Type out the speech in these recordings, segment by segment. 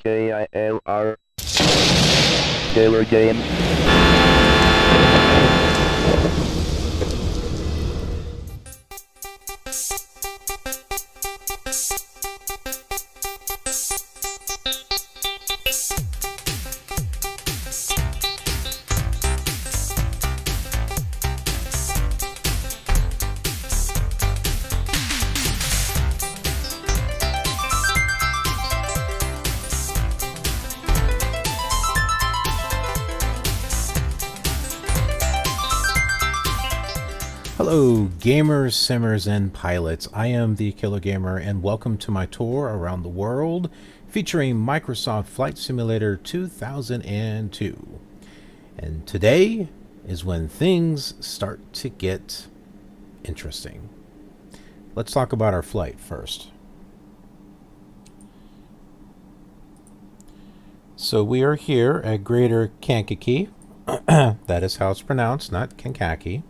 KILR. Killer Games. Hello gamers, simmers, and pilots. I am the Killer Gamer and welcome to my tour around the world featuring Microsoft Flight Simulator 2002. And today is when things start to get interesting. Let's talk about our flight first. So we are here at Greater Kankakee. That is how it's pronounced, not Kankakee.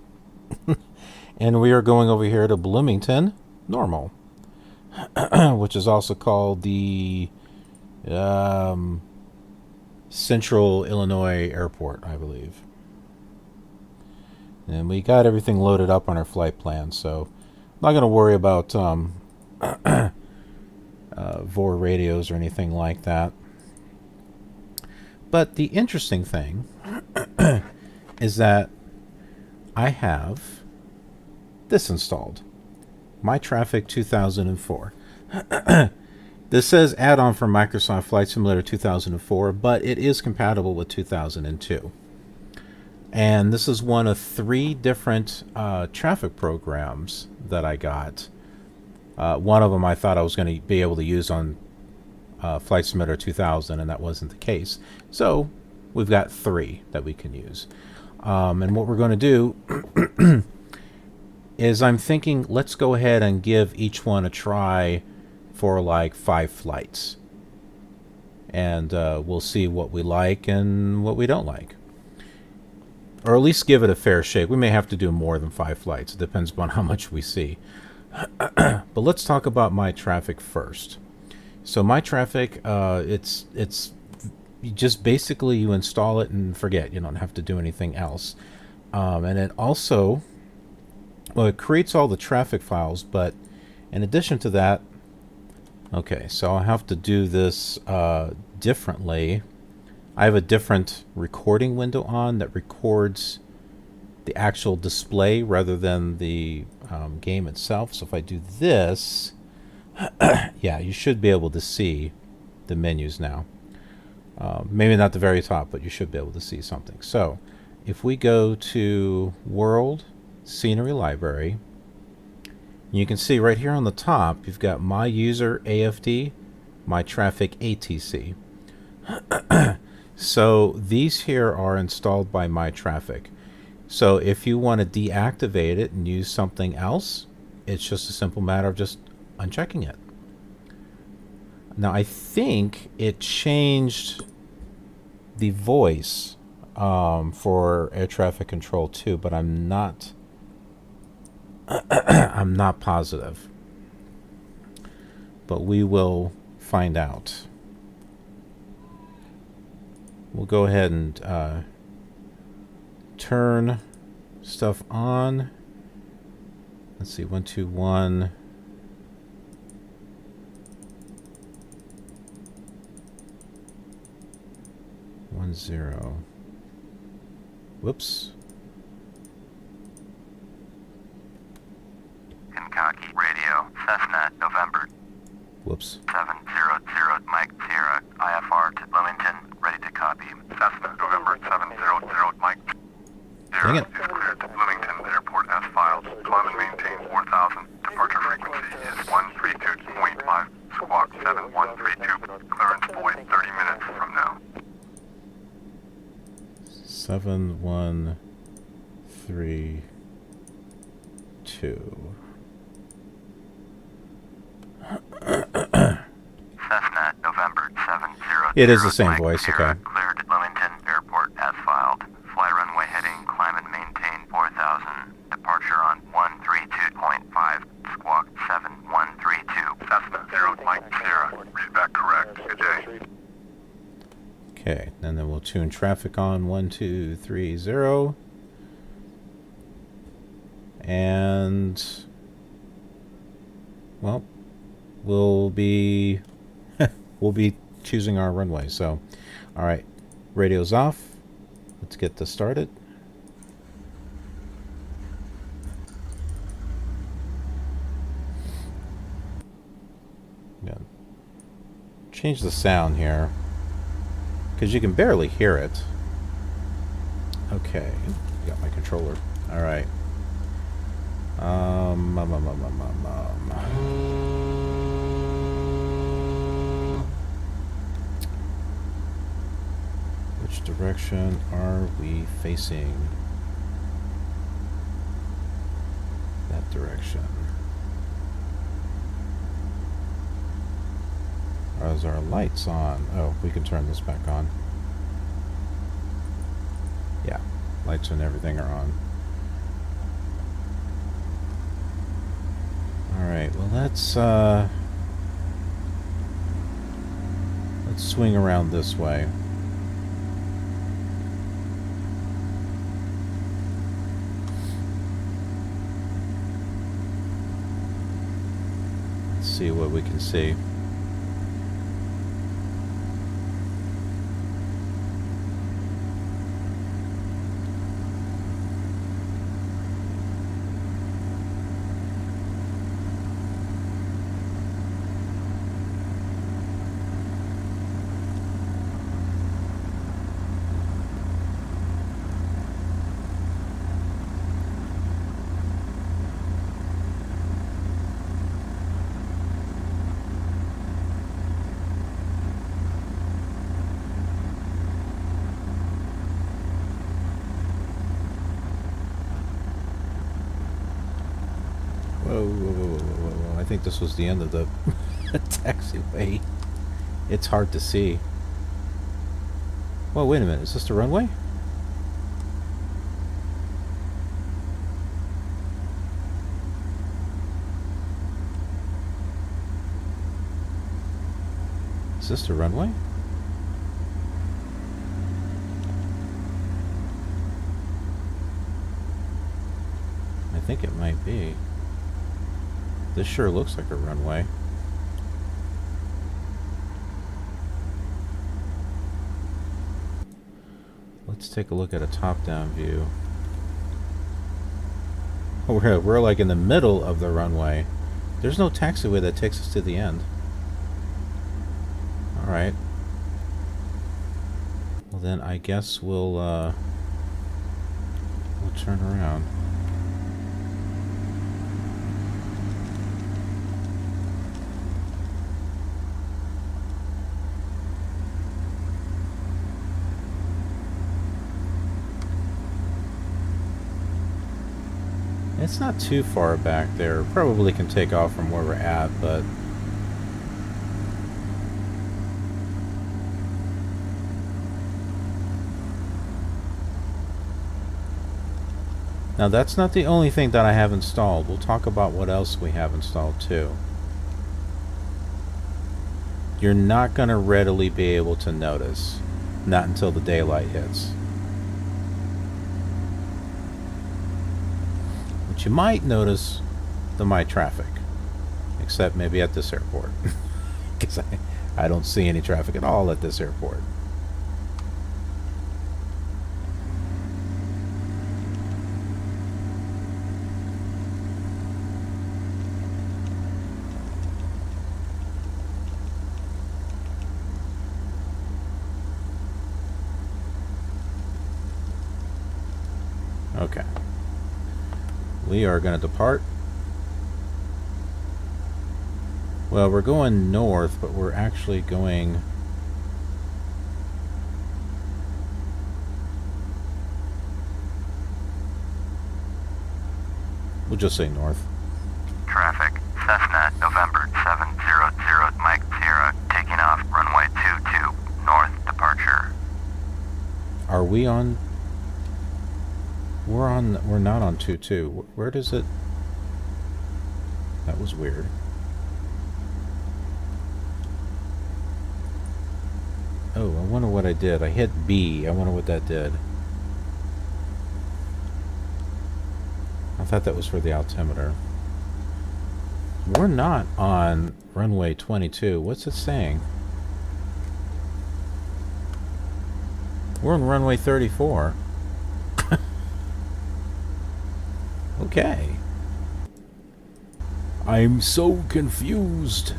And we are going over here to Bloomington-Normal, which is also called the Central Illinois Airport, I believe. And we got everything loaded up on our flight plan, so I'm not going to worry about VOR radios or anything like that. But the interesting thing is that I have this installed, MyTraffic 2004. This says add-on for Microsoft Flight Simulator 2004, but it is compatible with 2002. And this is one of 3 different traffic programs that I got. One of them I thought I was going to be able to use on Flight Simulator 2000, and that wasn't the case. So we've got 3 that we can use. And what we're going to do is I'm thinking let's go ahead and give each one a try for like 5 flights. And we'll see what we like and what we don't like. Or at least give it a fair shake. We may have to do more than 5 flights. It depends upon how much we see. But let's talk about MyTraffic first. So MyTraffic, it's you just basically you install it and forget. You don't have to do anything else. And it also, well, it creates all the traffic files, but in addition to that, okay, so I have to do this differently. I have a different recording window on that records the actual display rather than the game itself. So if I do this, yeah, you should be able to see the menus now. Maybe not the very top, but you should be able to see something. So if we go to World Scenery Library, you can see right here on the top you've got My User AFD, MyTraffic ATC. So these here are installed by MyTraffic. So if you want to deactivate it and use something else, it's just a simple matter of just unchecking it. Now I think it changed the voice for air traffic control too, but I'm not I'm not positive. But we will find out. We'll go ahead and turn stuff on. Let's see, 121. Zero. Whoops. Kankakee Radio, Cessna, November. Whoops. 700 Mike Sierra, IFR to Bloomington, ready to copy. Cessna, November 700 Mike Sierra is cleared to Bloomington Airport as filed. Climb and maintain 4000. Departure frequency is 132.5. Squawk 7132. Clearance void 30 minutes from now. 7132. Cessna, November 70. It is the same voice, okay. Cleared to Bloomington Airport as filed. Fly runway heading, climb and maintain 4000. Departure on 132.5. Squawk 7132. Cessna 0 Mike Sierra. Read back correct. Good day. Okay, and then we'll tune traffic on 1230. And well, we'll be we'll be choosing our runway. So, all right, radio's off. Let's get this started. Yeah. Change the sound here because you can barely hear it. Okay, got my controller. All right. Which direction are we facing? That direction. Is our lights on? Oh, we can turn this back on. Yeah, lights and everything are on. Alright, well let's swing around this way. Let's see what we can see. Whoa. I think this was the end of the taxiway. It's hard to see. Well, wait a minute. Is this the runway? Is this the runway? I think it might be. This sure looks like a runway. Let's take a look at a top-down view. We're like in the middle of the runway. There's no taxiway that takes us to the end. Alright. Well then I guess we'll turn around. It's not too far back there. Probably can take off from where we're at, but now that's not the only thing that I have installed. We'll talk about what else we have installed too. You're not going to readily be able to notice, not until the daylight hits. You might notice the MyTraffic, except maybe at this airport, because I don't see any traffic at all at this airport. Okay. We are going to depart. Well, we're going north, but we're actually going... We'll just say north. Traffic, Cessna, November 700, Mike Sierra, taking off, runway 22, north, departure. Are we on... We're not on 22. Where does it... That was weird. Oh, I wonder what I did. I hit B. I wonder what that did. I thought that was for the altimeter. We're not on runway 22. What's it saying? We're on runway 34. Okay. I'm so confused.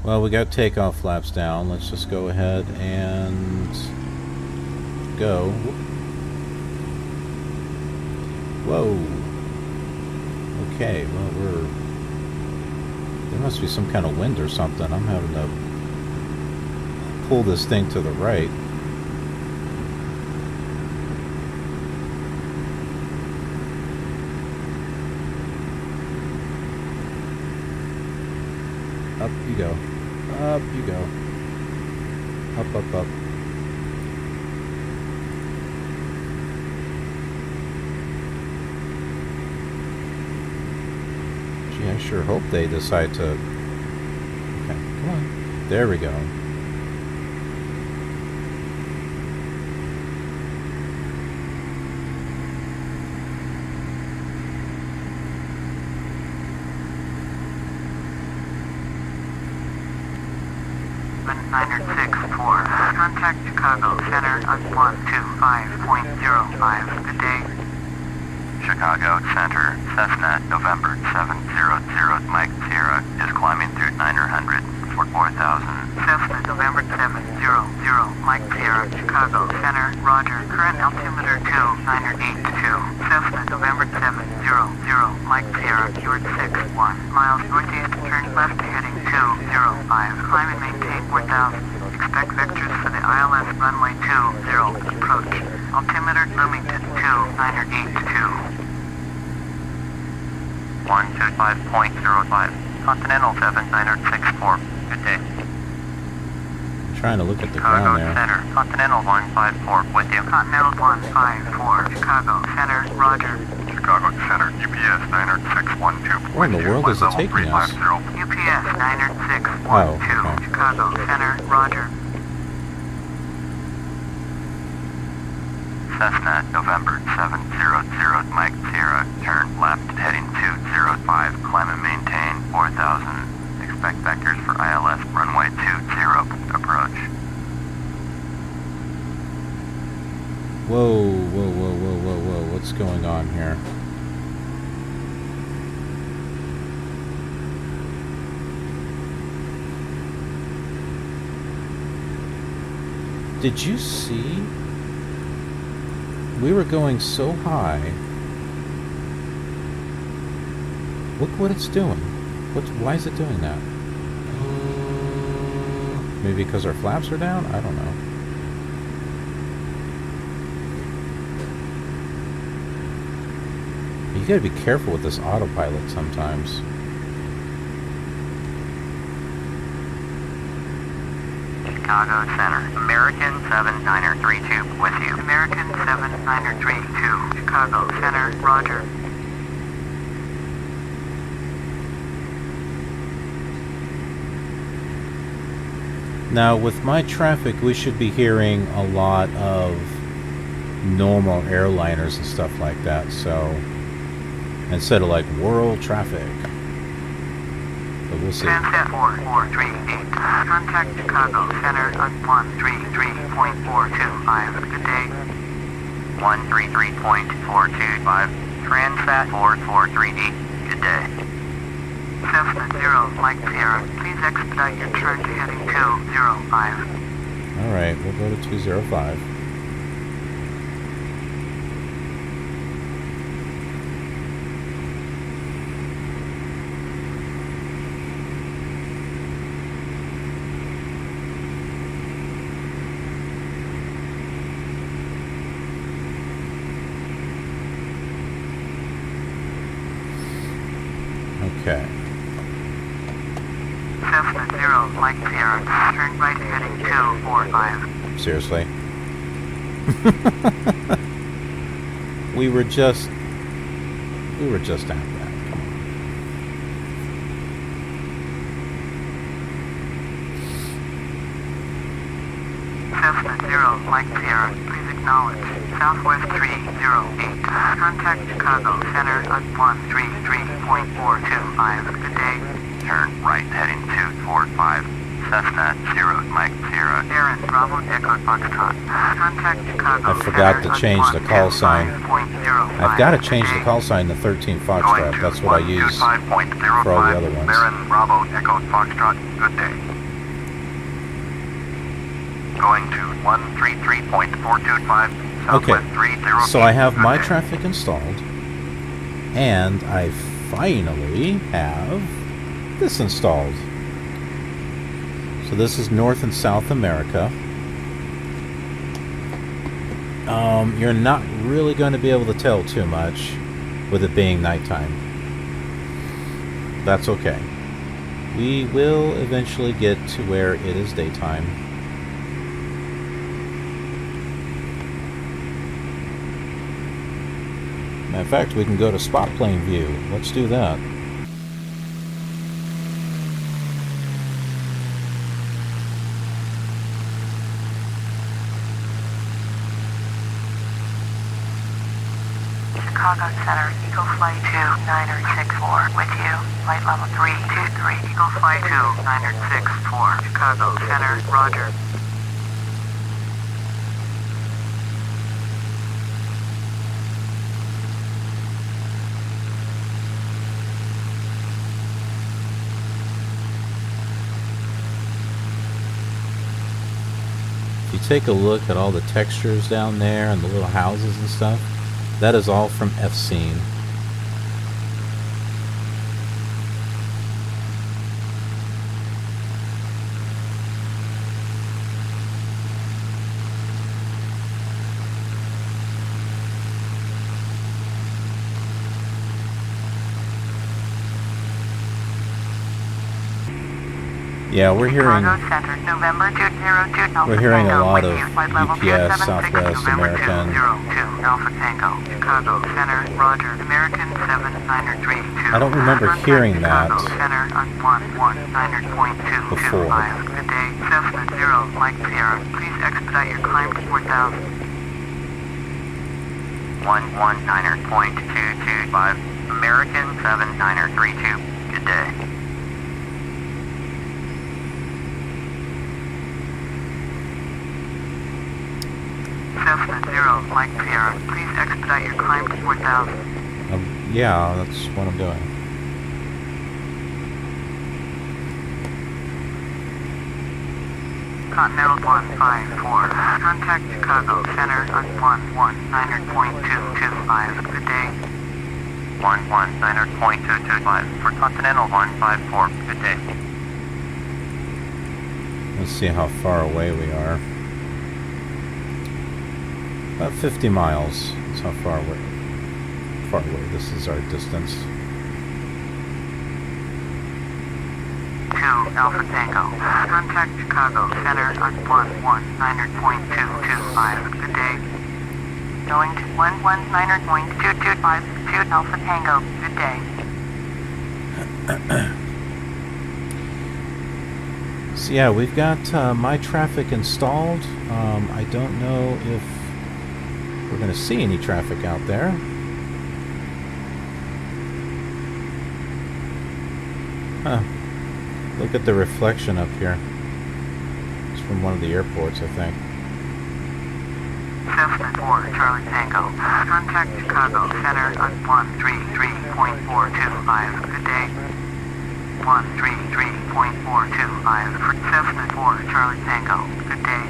Well, we got takeoff flaps down. Let's just go ahead and go. Whoa. Okay, well, there must be some kind of wind or something. I'm having to pull this thing to the right. Up you go. Up you go. Up, up, up. Gee, I sure hope they decide to... Okay, come on. There we go. Contact Chicago Center on 125.05. Good day. Chicago Center, Cessna, November 700, Mike Sierra is climbing through 900 for 4,000. Cessna, November 700, Mike Sierra, Chicago Center, Roger. Current altimeter 2982. Cessna, November 700, Mike Sierra, Fjord 61 miles northeast, turn left heading 205. Climb and maintain 4,000. Expect vectors for the ILS runway 20 approach. Altimeter Bloomington 2982. 125.05. Continental 7964. Good day. I'm trying to look at the Chicago ground there. Center, Continental 154 with you. Continental 154, Chicago Center, Roger. Chicago Center, UPS 90612. Where in the world is it taking us? UPS 90612, Oh, okay. Chicago Center, Roger. Cessna, November 700, Mike Sierra, turn left heading 205, climb and maintain 4,000. Expect vectors for ILS runway 20 approach. Whoa, whoa, whoa, whoa, whoa, whoa. What's going on here? Did you see? We were going so high. Look what it's doing. Why is it doing that? Maybe because our flaps are down? I don't know. You gotta be careful with this autopilot sometimes. Chicago Center, American 7932 with you. American 7932, Chicago Center, Roger. Now, with MyTraffic, we should be hearing a lot of normal airliners and stuff like that, so instead of like world traffic. But we'll see. Transat 4438. Contact Chicago Center on 133.425. Good day. 133.425. Transat 4438. Good day. Cessna 0, Mike Sierra. Please expedite your turn to heading 205. Alright, we'll go to 205. Okay. Cessna 0, Mike Sierra. Turn right heading 245. Seriously? We were just We were just at that. Come on. Cessna 0, Mike Sierra, please acknowledge. Southwest 308. Contact Chicago Center on 133.425. Good day. Turn right heading 245. Cessna 0, Mike Sierra. Aaron, Bravo Echo Foxtrot. Contact Chicago I forgot Center to change the call sign. on 125.05. I've got to change the call sign to 13 Foxtrot. That's what I use for all the other ones. Aaron, Bravo Echo Foxtrot. Good day. Going to 133.425. Okay, Southwest 308. so I have Good day. MyTraffic installed, and I finally have this installed. So this is North and South America. You're not really going to be able to tell too much with it being nighttime. That's okay. We will eventually get to where it is daytime. Matter of fact, we can go to spot plane view. Let's do that. Chicago Center, Eagle Flight 2964 with you. Flight level 323. Eagle Flight 2964. Chicago Center, roger. If you take a look at all the textures down there and the little houses and stuff, that is all from FScene. Yeah, we're hearing Chicago Center, November 202 Alpha we're hearing a Tango lot with of you. Flight level UPS, 276, Southwest November American. 202 Alpha Tango. Chicago Center, roger. American 7932. I don't remember Contact hearing that Chicago Center on 119.225. before. Good day. Cessna 0, Mike Sierra. Please expedite your climb to 4,000. 119.225. American 7932. Good day. Cessna 0, Mike Sierra. Please expedite your climb to 4,000. Yeah, that's what I'm doing. Continental 154. Contact Chicago Center on 119.225. Good day. 119.225 for Continental 154. Good day. Let's see how far away we are. About 50 miles. That's how far away this is our distance. 2 Alpha Tango. Contact Chicago Center on 119.225. Good day. Going to 119.225. 2 Alpha Tango. Good day. So yeah, we've got MyTraffic installed. I don't know if we're going to see any traffic out there. Huh. Look at the reflection up here. It's from one of the airports, I think. Cessna 4, Charlie Tango. Contact Chicago Center on 133.425. Good day. 133.425 for Cessna 4, Charlie Tango. Good day.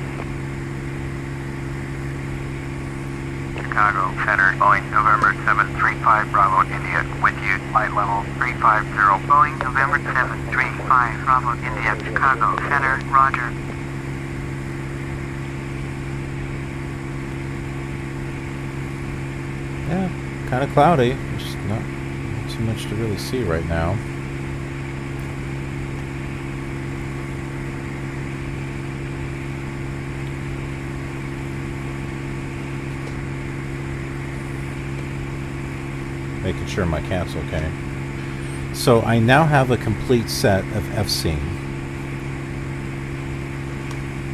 Chicago Center, Boeing November 735 Bravo India with you. Flight level 350. Boeing November 735 Bravo India, Chicago Center, roger. Yeah, kind of cloudy. There's not too much to really see right now. making sure my cat's okay. So I now have a complete set of FScene.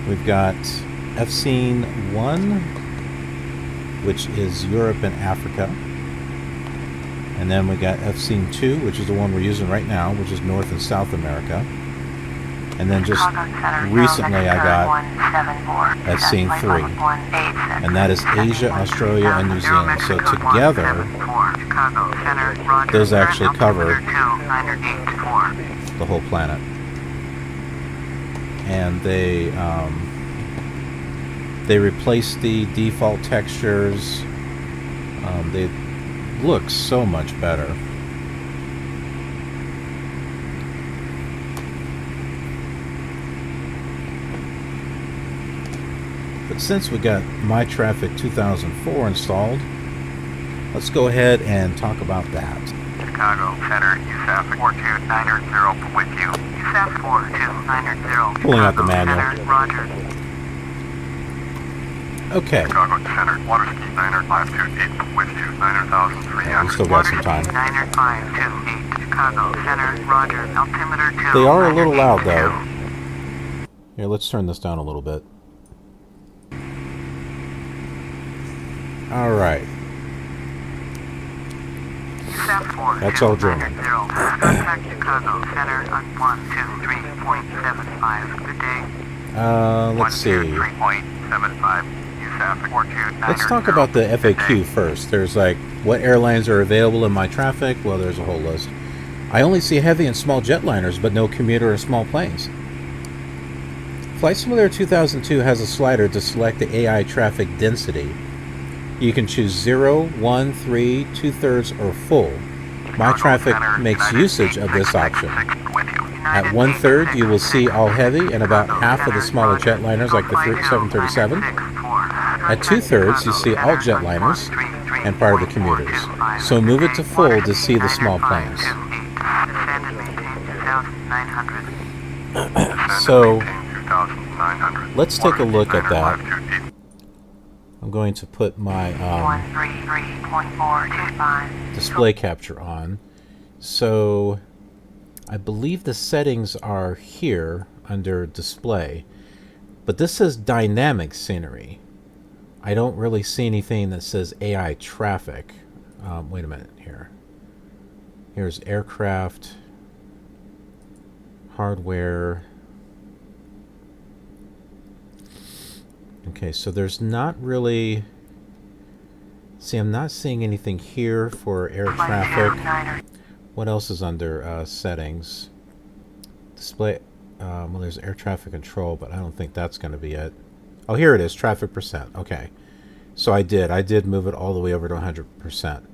We've got FScene 1, which is Europe and Africa. And then we got FScene 2, which is the one we're using right now, which is North and South America. And then just recently I got FScene 3. And that is Asia, Australia, and New Zealand. So together, those actually cover the whole planet. And they replaced the default textures. They look so much better. But since we got MyTraffic 2004 installed, let's go ahead and talk about that. Chicago Center, USAF 4290 with you. USAF 4290. Pulling out the manual. Center, Roger. Okay. Chicago Center, Waterski 9528 with you. 9,300. We still got some time. 9528. Chicago Center, Roger. Altimeter 2. They are a little loud though. Here, let's turn this down a little bit. All right. That's all German. Contact Chicago Center on 123.75. Good day. Let's see. 123.75. Let's talk about the FAQ first. There's like, what airlines are available in MyTraffic? Well, there's a whole list. I only see heavy and small jetliners, but no commuter or small planes. Flight Simulator 2002 has a slider to select the AI traffic density. You can choose 0, 1, 3, 2/3, or full. MyTraffic makes usage of this option. At 1/3, you will see all heavy and about half of the smaller jetliners like the 737. At 2/3, you see all jetliners and part of the commuters. So move it to full to see the small planes. So let's take a look at that. I'm going to put my display capture on. So I believe the settings are here under display, but this says dynamic scenery. I don't really see anything that says AI traffic. Wait a minute here. Here's aircraft, hardware. Okay, so there's not really... See, I'm not seeing anything here for air traffic. What else is under settings? Display... well, there's air traffic control, but I don't think that's going to be it. Oh, here it is, traffic percent. Okay. So I did move it all the way over to 100%.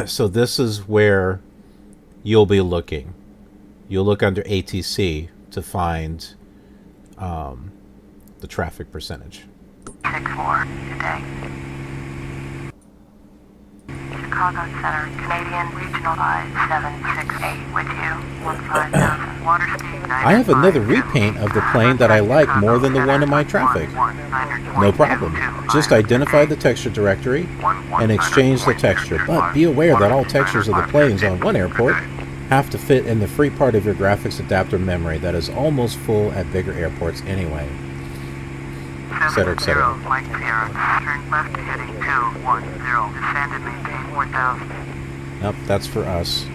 So this is where you'll be looking. You'll look under ATC to find the traffic percentage. 64 today. Chicago Center, Canadian Regional 5768 with you. 15,000. Water speed 9. I have another repaint of the plane that I like more than the one in MyTraffic. No problem. Just identify the texture directory and exchange the texture. But be aware that all textures of the planes on one airport have to fit in the free part of your graphics adapter memory that is almost full at bigger airports anyway. Etc., etc. Mike Sierra, turn left heading 210, descend and maintain 4,000. Nope, that's for us.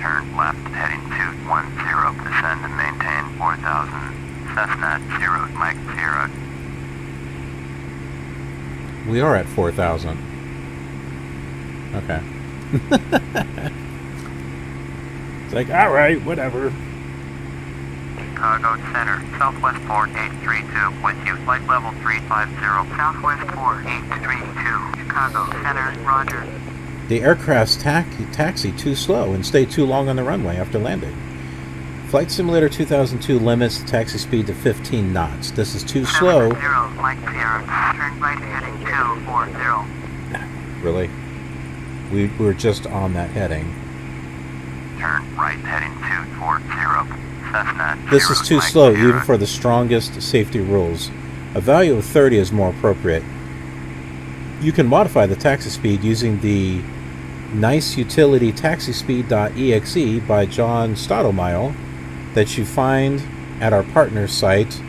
Turn left heading 210, descend and maintain 4,000. Cessna 0, Mike Sierra. We are at 4,000. Okay. It's like, alright, whatever. Chicago Center, Southwest 4832, with you, flight level 350, Southwest 4832, Chicago Center, Roger. The aircraft's taxi too slow and stay too long on the runway after landing. Flight Simulator 2002 limits the taxi speed to 15 knots. This is too slow. 0, Mike Sierra, turn right heading 240. Really? We were just on that heading. Turn right heading 240. This is too slow even for the strongest safety rules. A value of 30 is more appropriate. You can modify the taxi speed using the nice utility taxispeed.exe by John Stottlemile that you find at our partner site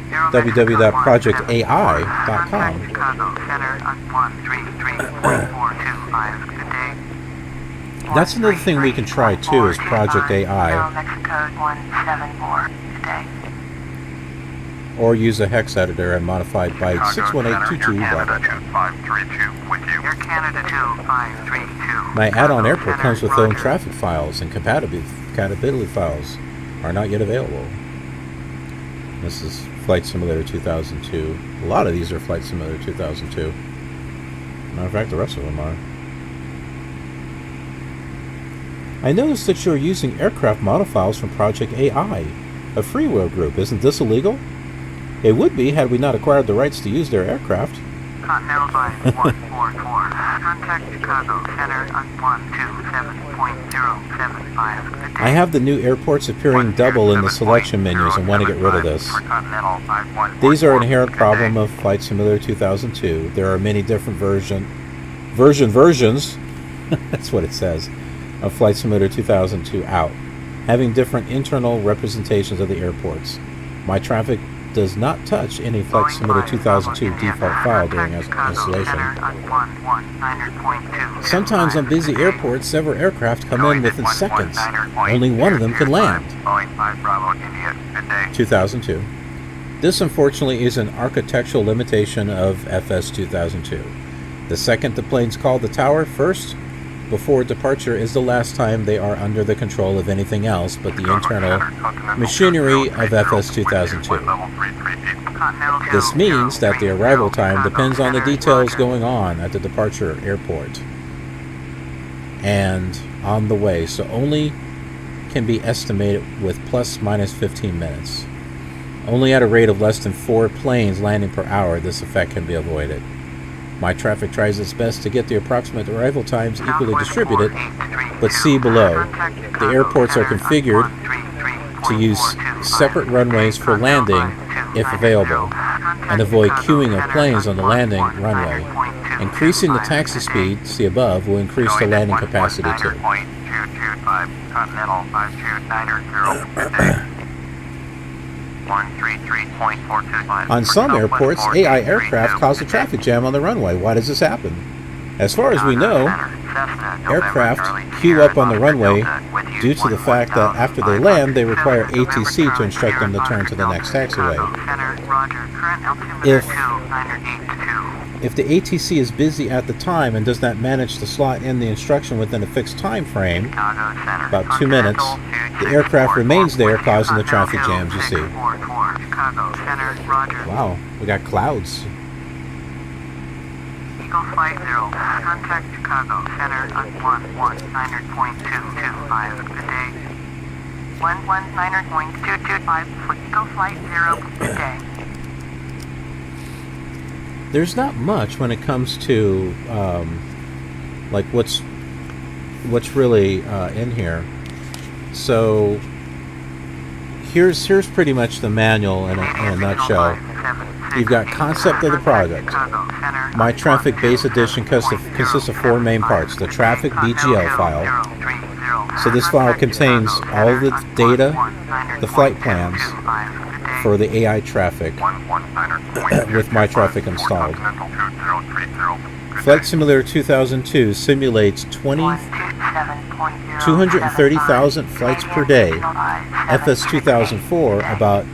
www.projectai.com. That's another thing we can try too, is Project AI. Or use a hex editor and modify byte 61822. My add-on airport comes with their own traffic files, and compatibility files are not yet available. This is Flight Simulator 2002. A lot of these are Flight Simulator 2002. Matter of fact, the rest of them are. I noticed that you're using aircraft model files from Project AI, a freeware group. Isn't this illegal? It would be had we not acquired the rights to use their aircraft. Continental by 144. Contact Chicago Center on 127.075. I have the new airports appearing double in the selection menus and want to get rid of this. These are an inherent problem of Flight Simulator 2002. There are many different versions. That's what it says. Of Flight Simulator 2002 out, having different internal representations of the airports. MyTraffic does not touch any Flight Simulator 2002 default file during installation. Sometimes on busy airports, several aircraft come in within seconds. Only one of them can land. 2002. This unfortunately is an architectural limitation of FS 2002. The second the planes call the tower first, before departure is the last time they are under the control of anything else but the internal machinery of FS 2002. This means that the arrival time depends on the details going on at the departure airport and on the way, so only can be estimated with plus minus 15 minutes. Only at a rate of less than 4 planes landing per hour this effect can be avoided. MyTraffic tries its best to get the approximate arrival times equally distributed, but see below. The airports are configured to use separate runways for landing if available, and avoid queuing of planes on the landing runway. Increasing the taxi speed, see above, will increase the landing capacity too. On some airports, AI aircraft cause a traffic jam on the runway. Why does this happen? As far as we know, aircraft queue up on the runway due to the fact that after they land, they require ATC to instruct them to turn to the next taxiway. If the ATC is busy at the time and does not manage to slot in the instruction within a fixed time frame, about 2 minutes, the aircraft remains there, causing the traffic jams you see. Wow, we got clouds. Eagle Flight 0, contact Chicago Center on 119.225. Good day. 119.225 for Eagle Flight 0. Good day. There's not much when it comes to like what's really in here. So here's pretty much the manual in a nutshell. You've got concept of the project. MyTraffic Base Edition consists of 4 main parts. The traffic BGL file. So this file contains all of the data, the flight plans for the AI traffic with MyTraffic installed. Flight Simulator 2002 simulates 230,000 flights per day. FS 2004 about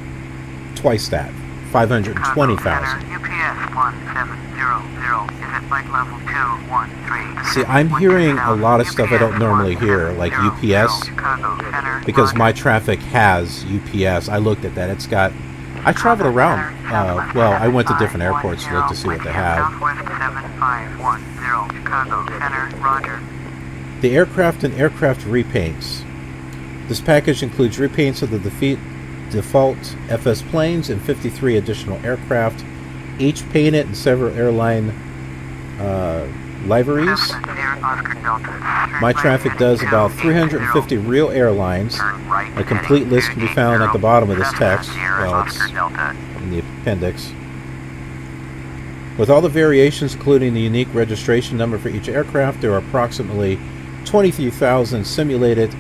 twice that, 520,000. See, I'm hearing a lot of stuff I don't normally hear, like UPS, because MyTraffic has UPS. I looked at that. It's got... I traveled around. Well, I went to different airports to look to see what they have. The aircraft and aircraft repaints. This package includes repaints of the default FS planes and 53 additional aircraft, each painted in several airline liveries. MyTraffic does about 350 real airlines. A complete list can be found at the bottom of this text. Well, it's in the appendix. With all the variations, including the unique registration number for each aircraft, there are approximately 23,000 simulated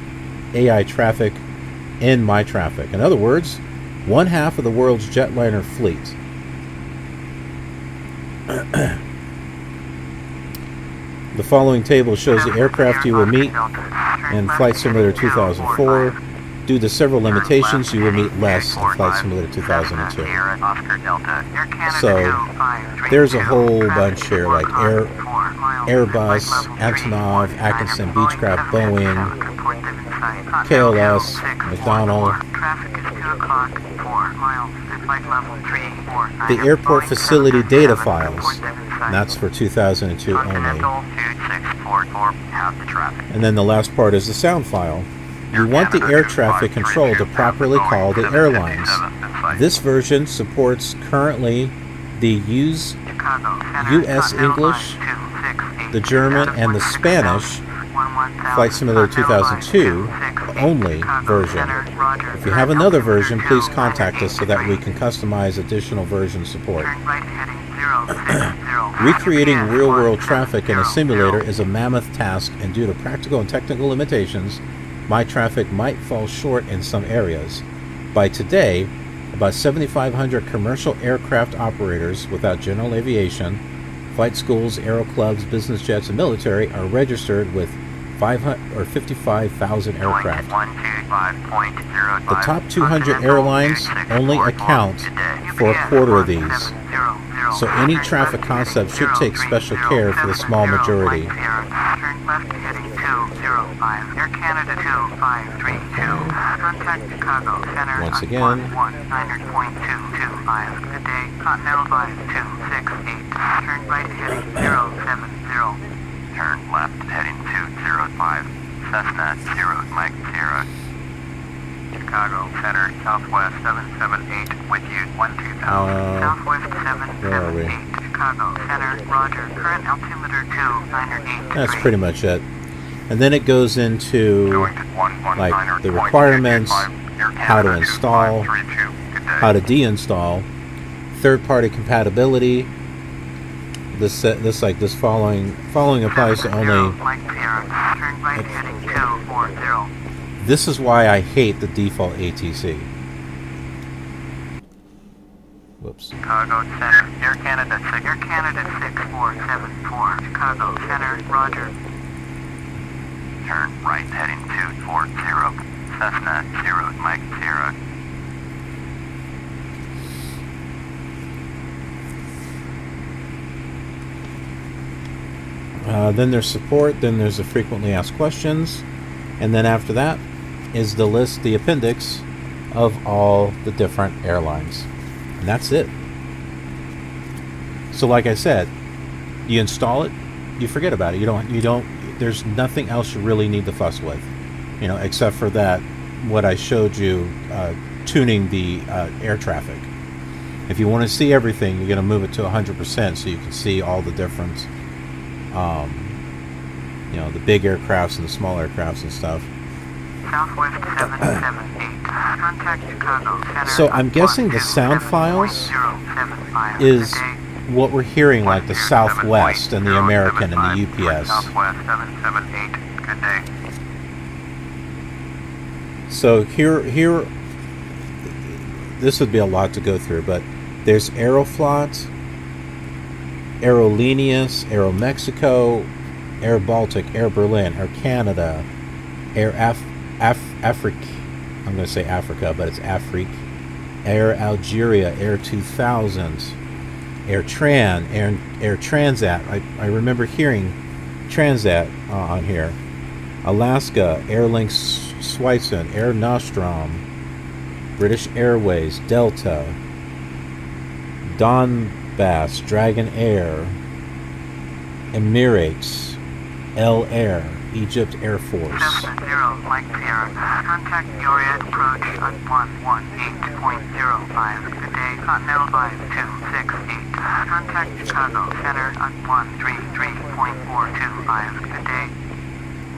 AI traffic in MyTraffic. In other words, one half of the world's jetliner fleet. The following table shows the aircraft you will meet in Flight Simulator 2004. Due to several limitations, you will meet less in Flight Simulator 2002. So, there's a whole bunch here, like Airbus, Antonov, Atkinson, Beechcraft, Boeing, KLS, McDonnell. The airport facility data files, and that's for 2002 only. And then the last part is the sound file. You want the air traffic control to properly call the airlines. This version supports currently the US English, the German, and the Spanish Flight Simulator 2002 only version. If you have another version, please contact us so that we can customize additional version support. Recreating real-world traffic in a simulator is a mammoth task, and due to practical and technical limitations, MyTraffic might fall short in some areas. By today, about 7,500 commercial aircraft operators without general aviation, flight schools, aero clubs, business jets, and military are registered with 55,000 aircraft. The top 200 airlines only account for a quarter of these, so any traffic concept should take special care for the small majority. Once again, turn left heading 205, Cessna 0 Mike Sierra. Chicago Center, Southwest 778, with you 12000. Southwest 778, Chicago Center, Roger, current altimeter 298. That's pretty much it. And then it goes into like the requirements, how to install, how to deinstall, third-party compatibility. This following applies to only. This is why I hate the default ATC. Whoops. Chicago Center, Air Canada 6474, Chicago Center, Roger. Turn right heading 240, Cessna 0 Mike Sierra. Then there's support, then there's the frequently asked questions, and then after that is the list, the appendix of all the different airlines. And that's it. So like I said, you install it, you forget about it. You don't there's nothing else you really need to fuss with. You know, except for that what I showed you tuning the air traffic. If you want to see everything, you're going to move it to 100% so you can see all the different you know, the big aircrafts and the small aircrafts and stuff. Southwest 778, contact Chicago Center. So I'm guessing the sound files is what we're hearing, like the Southwest and the American and the UPS. Southwest 778, good day. So here, this would be a lot to go through, but there's Aeroflot, Aerolíneas, Aeromexico, Air Baltic, Air Berlin, Air Canada, Air Afrique. I'm going to say Africa, but it's Afrique. Air Algeria, Air 2000, Air Transat. I remember hearing Transat on here. Alaska, Airlinks Schweitzen, Air Nostrum, British Airways, Delta, Donbass, Dragon Air, Emirates, El Air, Egypt Air Force. 70 Mike Sierra, contact Gilead approach on 118.05. Good day, Continental 5268. Contact Chicago Center on 133.425. Good day.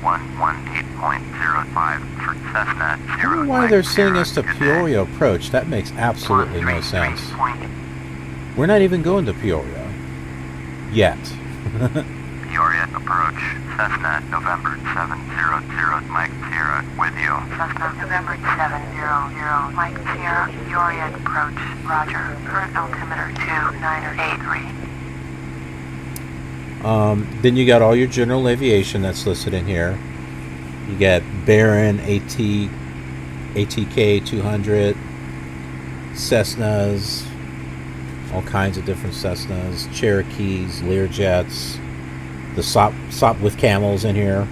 118.05 for Cessna 0. I don't know why they're saying us to Peoria approach. That makes absolutely no sense. We're not even going to Peoria. Yet. Peoria approach. Cessna November 700 Mike Sierra with you. Cessna November 700 Mike Sierra. Peoria approach. Roger. Current altimeter 2983. Then you got all your general aviation that's listed in here. You got Baron, ATK 200, Cessnas, all kinds of different Cessnas, Cherokees, Learjets, the SOP with camels in here.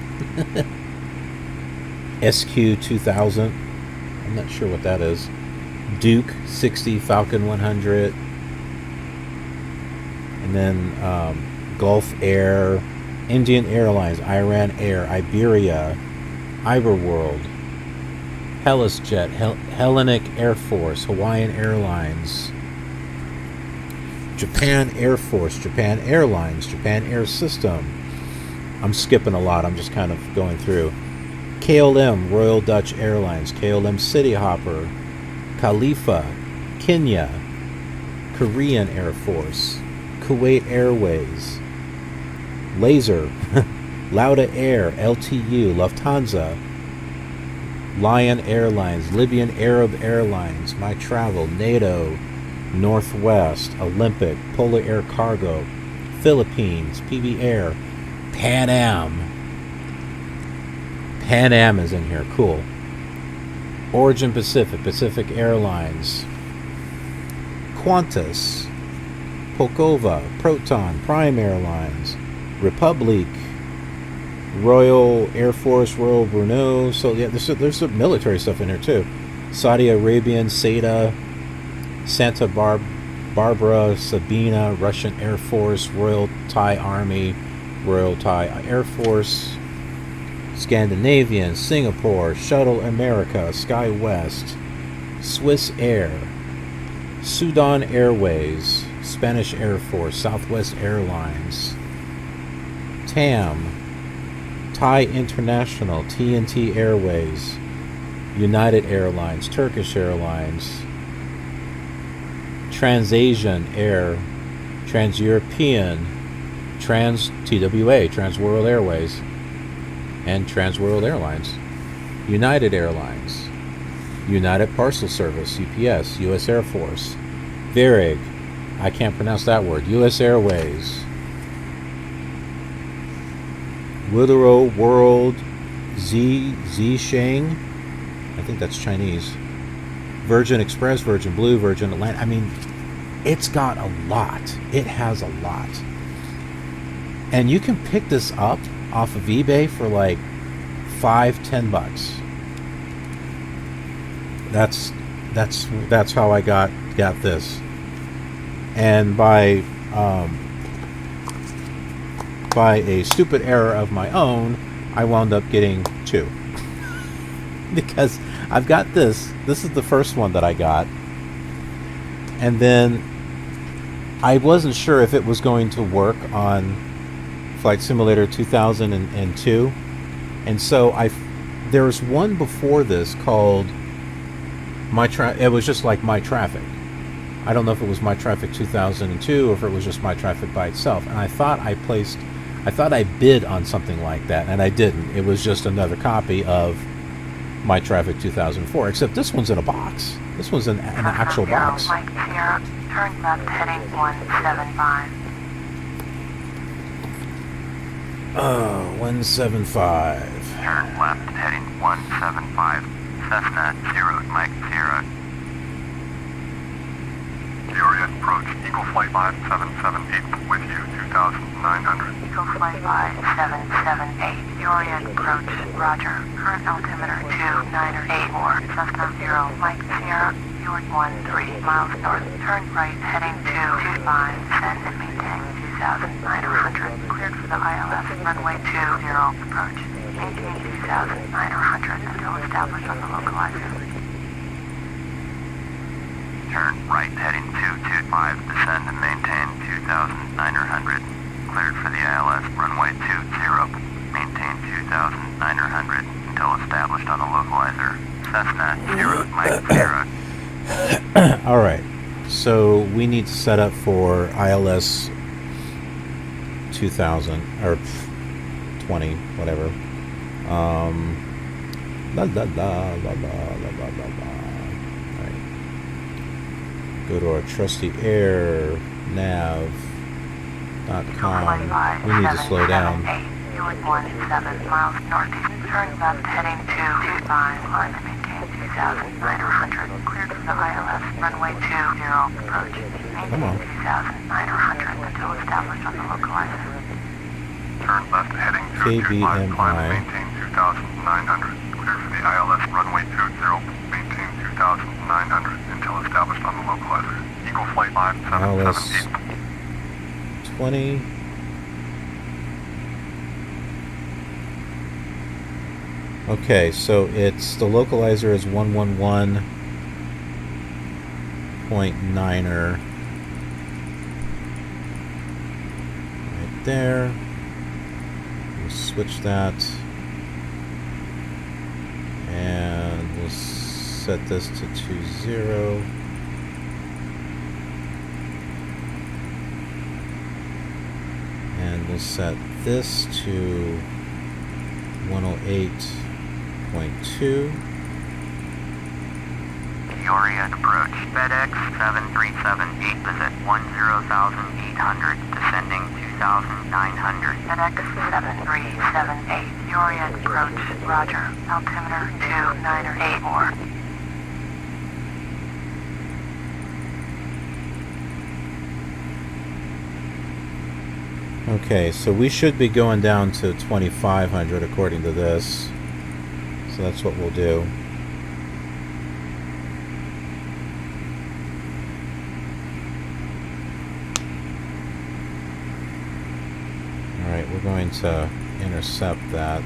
SQ 2000, I'm not sure what that is. Duke 60, Falcon 100, and then Gulf Air, Indian Airlines, Iran Air, Iberia, Iberworld, Hellas Jet, Hellenic Air Force, Hawaiian Airlines, Japan Air Force, Japan Airlines, Japan Air System. I'm skipping a lot, I'm just kind of going through. KLM, Royal Dutch Airlines, KLM City Hopper, Khalifa, Kenya, Korean Air Force, Kuwait Airways, Laser, Lauda Air, LTU, Lufthansa, Lion Airlines, Libyan Arab Airlines, MyTravel, NATO, Northwest, Olympic, Polar Air Cargo, Philippines, PB Air, Pan Am. Pan Am is in here, cool. Origin Pacific, Pacific Airlines, Qantas, Pokova, Proton, Prime Airlines, Republic, Royal Air Force, Royal Brunei. So yeah, there's some military stuff in here too. Saudi Arabian, SATA, Santa Barbara, Sabina, Russian Air Force, Royal Thai Army, Royal Thai Air Force, Scandinavian, Singapore, Shuttle America, SkyWest, Swiss Air, Sudan Airways, Spanish Air Force, Southwest Airlines, TAM, Thai International, TNT Airways, United Airlines, Turkish Airlines, TransAsian Air, Trans-European, TWA, Trans-World Airways, and Trans-World Airlines, United Airlines, United Parcel Service, UPS, U.S. Air Force, Varig, I can't pronounce that word, U.S. Airways, Withero World, Zheng, I think that's Chinese, Virgin Express, Virgin Blue, Virgin Atlantic. I mean, it's got a lot. It has a lot. And you can pick this up off of eBay for like $5-10. That's how I got this. And by a stupid error of my own, I wound up getting two. Because I've got this. This is the first one that I got. And then I wasn't sure if it was going to work on Flight Simulator 2002. And so there was one before this called it was just like MyTraffic. I don't know if it was MyTraffic 2002 or if it was just MyTraffic by itself. And I thought I bid on something like that, and I didn't. It was just another copy of MyTraffic 2004, except this one's in a box. This one's in an actual box. Mike Sierra, turn left heading 175. 175. Turn left heading 175. Cessna 0, Mike Sierra. Peoria approach, Eagle Flight 5778 with you, 2,900. Eagle Flight 5778, Peoria approach, roger. Current altimeter 2984, Cessna 0, Mike Sierra, York 13 miles north. Turn right heading 225, descend and maintain 2,900. Cleared for the ILS, runway 20 approach. Maintain 2,900 until established on the localizer. Turn right heading 225, descend and maintain 2,900. Cleared for the ILS, runway 20. Maintain 2,900 until established on the localizer. Cessna 0, Mike Sierra. Alright, so we need to set up for ILS 2000 or 20, whatever. La la la la la la la la la. Alright. Go to our trusty air nav.com. We need to slow down. 17 miles northeast. Turn left heading 225. Climb and maintain 2,900. Clear to the ILS runway 20. Approach. Maintain 2,900 until established on the localizer. Turn left heading 225. Climb and maintain 2,900. Clear for the ILS runway 20. Maintain 2,900 until established on the localizer. Eagle Flight 5778. 20. Okay, so it's the localizer is 111.9er right there. We'll switch that, and we'll set this to 20. And we'll set this to 108.2. Peoria approach. FedEx 7378 is at 10,800, descending 2,900. FedEx 7378, Peoria approach. Roger. Altimeter 2984. Okay, so we should be going down to 2,500 according to this. So that's what we'll do. Alright, we're going to intercept that.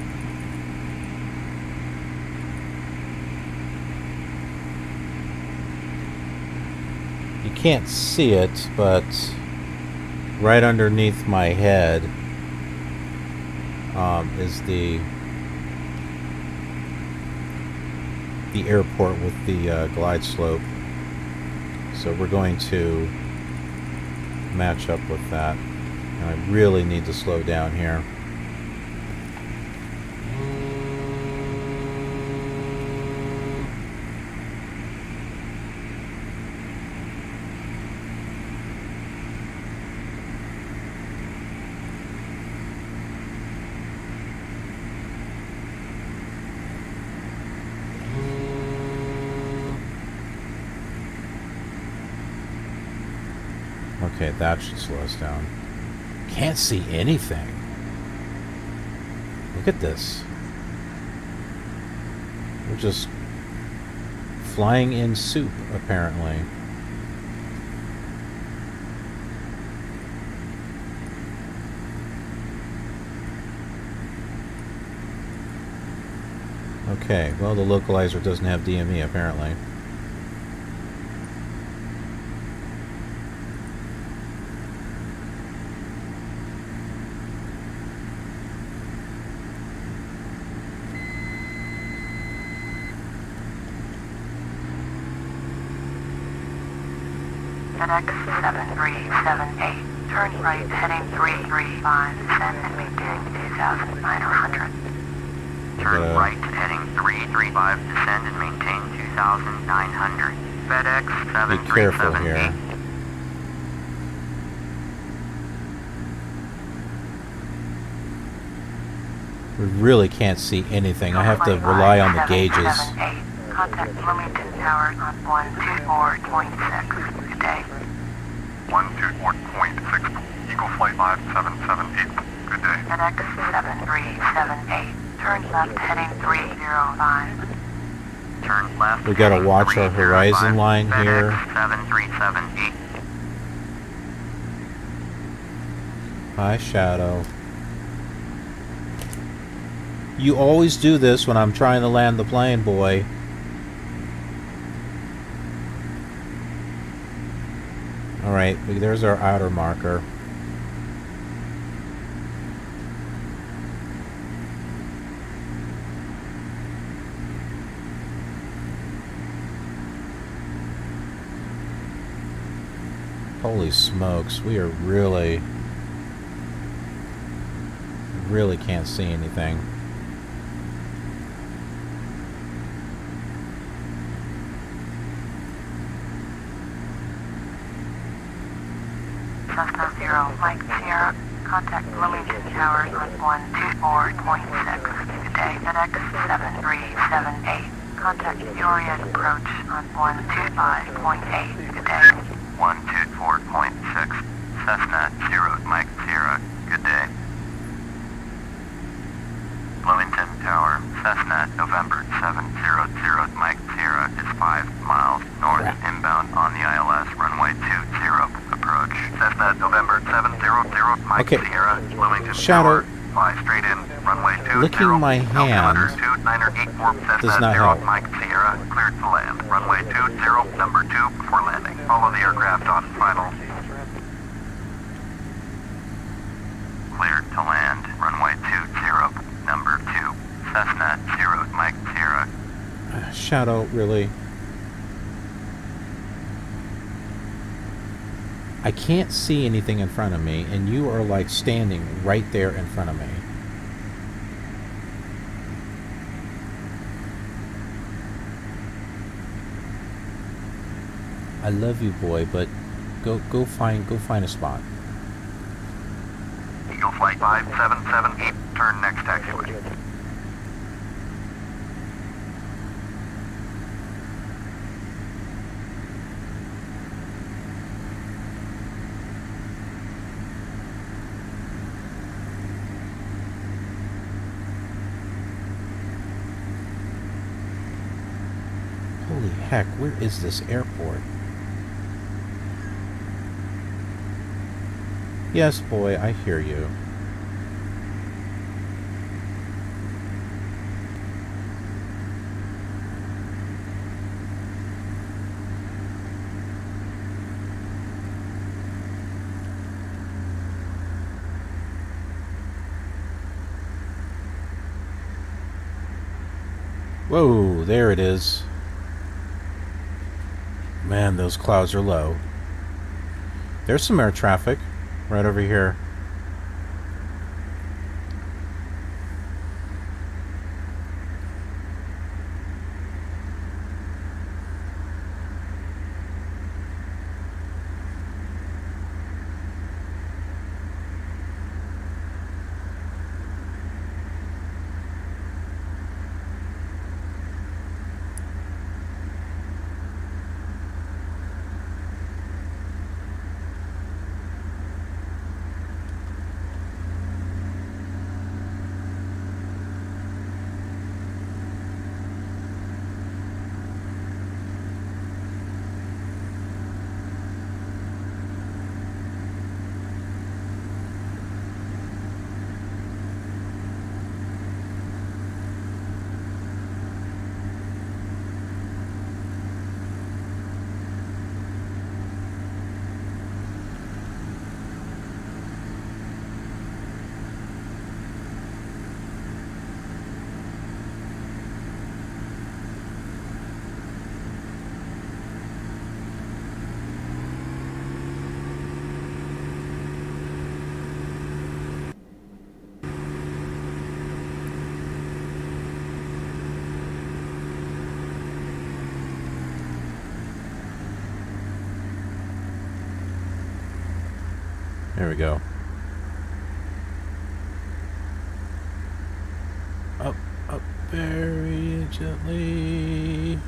You can't see it, but right underneath my head is the airport with the glide slope. So we're going to match up with that. And I really need to slow down here. Okay, that should slow us down. Can't see anything. Look at this. We're just flying in soup, apparently. Okay, well, the localizer doesn't have DME, apparently. FedEx 7378, turn right heading 335, descend and maintain 2,900. Turn right heading 335, descend and maintain 2,900. FedEx Be careful 7378. here. We really can't see anything. I have to rely on the gauges. Contact Bloomington Tower on 124.6. Good day. 124.6. Eagle Flight 5778. Good day. FedEx 7378. Turn left heading 305. Turn left. We gotta heading watch our 305. horizon line here. FedEx 7378. Hi, Shadow. You always do this when I'm trying to land the plane, boy. Alright, there's our outer marker. Holy smokes, we are really really can't see anything. Cessna 0, Mike Sierra. Contact Bloomington Towers on 124.6. Good day, FedEx 7378. Contact Peoria approach on 125.8. Good day. 124.6. Cessna 0, Mike Sierra. Good day. Bloomington Tower, Cessna, November 700, Mike Sierra is 5 miles north, inbound on the ILS, runway 20, approach. Cessna, November 700, Mike Okay. Sierra, Bloomington Shadow. Tower, fly straight in, runway 20. Licking my hand altimeter 2984, Cessna does not 0, help. Mike Sierra, cleared to land, runway 20, number 2, before landing. Follow the aircraft on final. Cleared to land, runway 20, number 2, Cessna 0, Mike Sierra. Shadow, really? I can't see anything in front of me, and you are like standing right there in front of me. I love you, boy, but go find a spot. Eagle Flight 5778, turn next taxiway. Holy heck, where is this airport? Yes, boy, I hear you. Whoa, there it is. Man, those clouds are low. There's some air traffic right over here. There we go. Up, up very gently.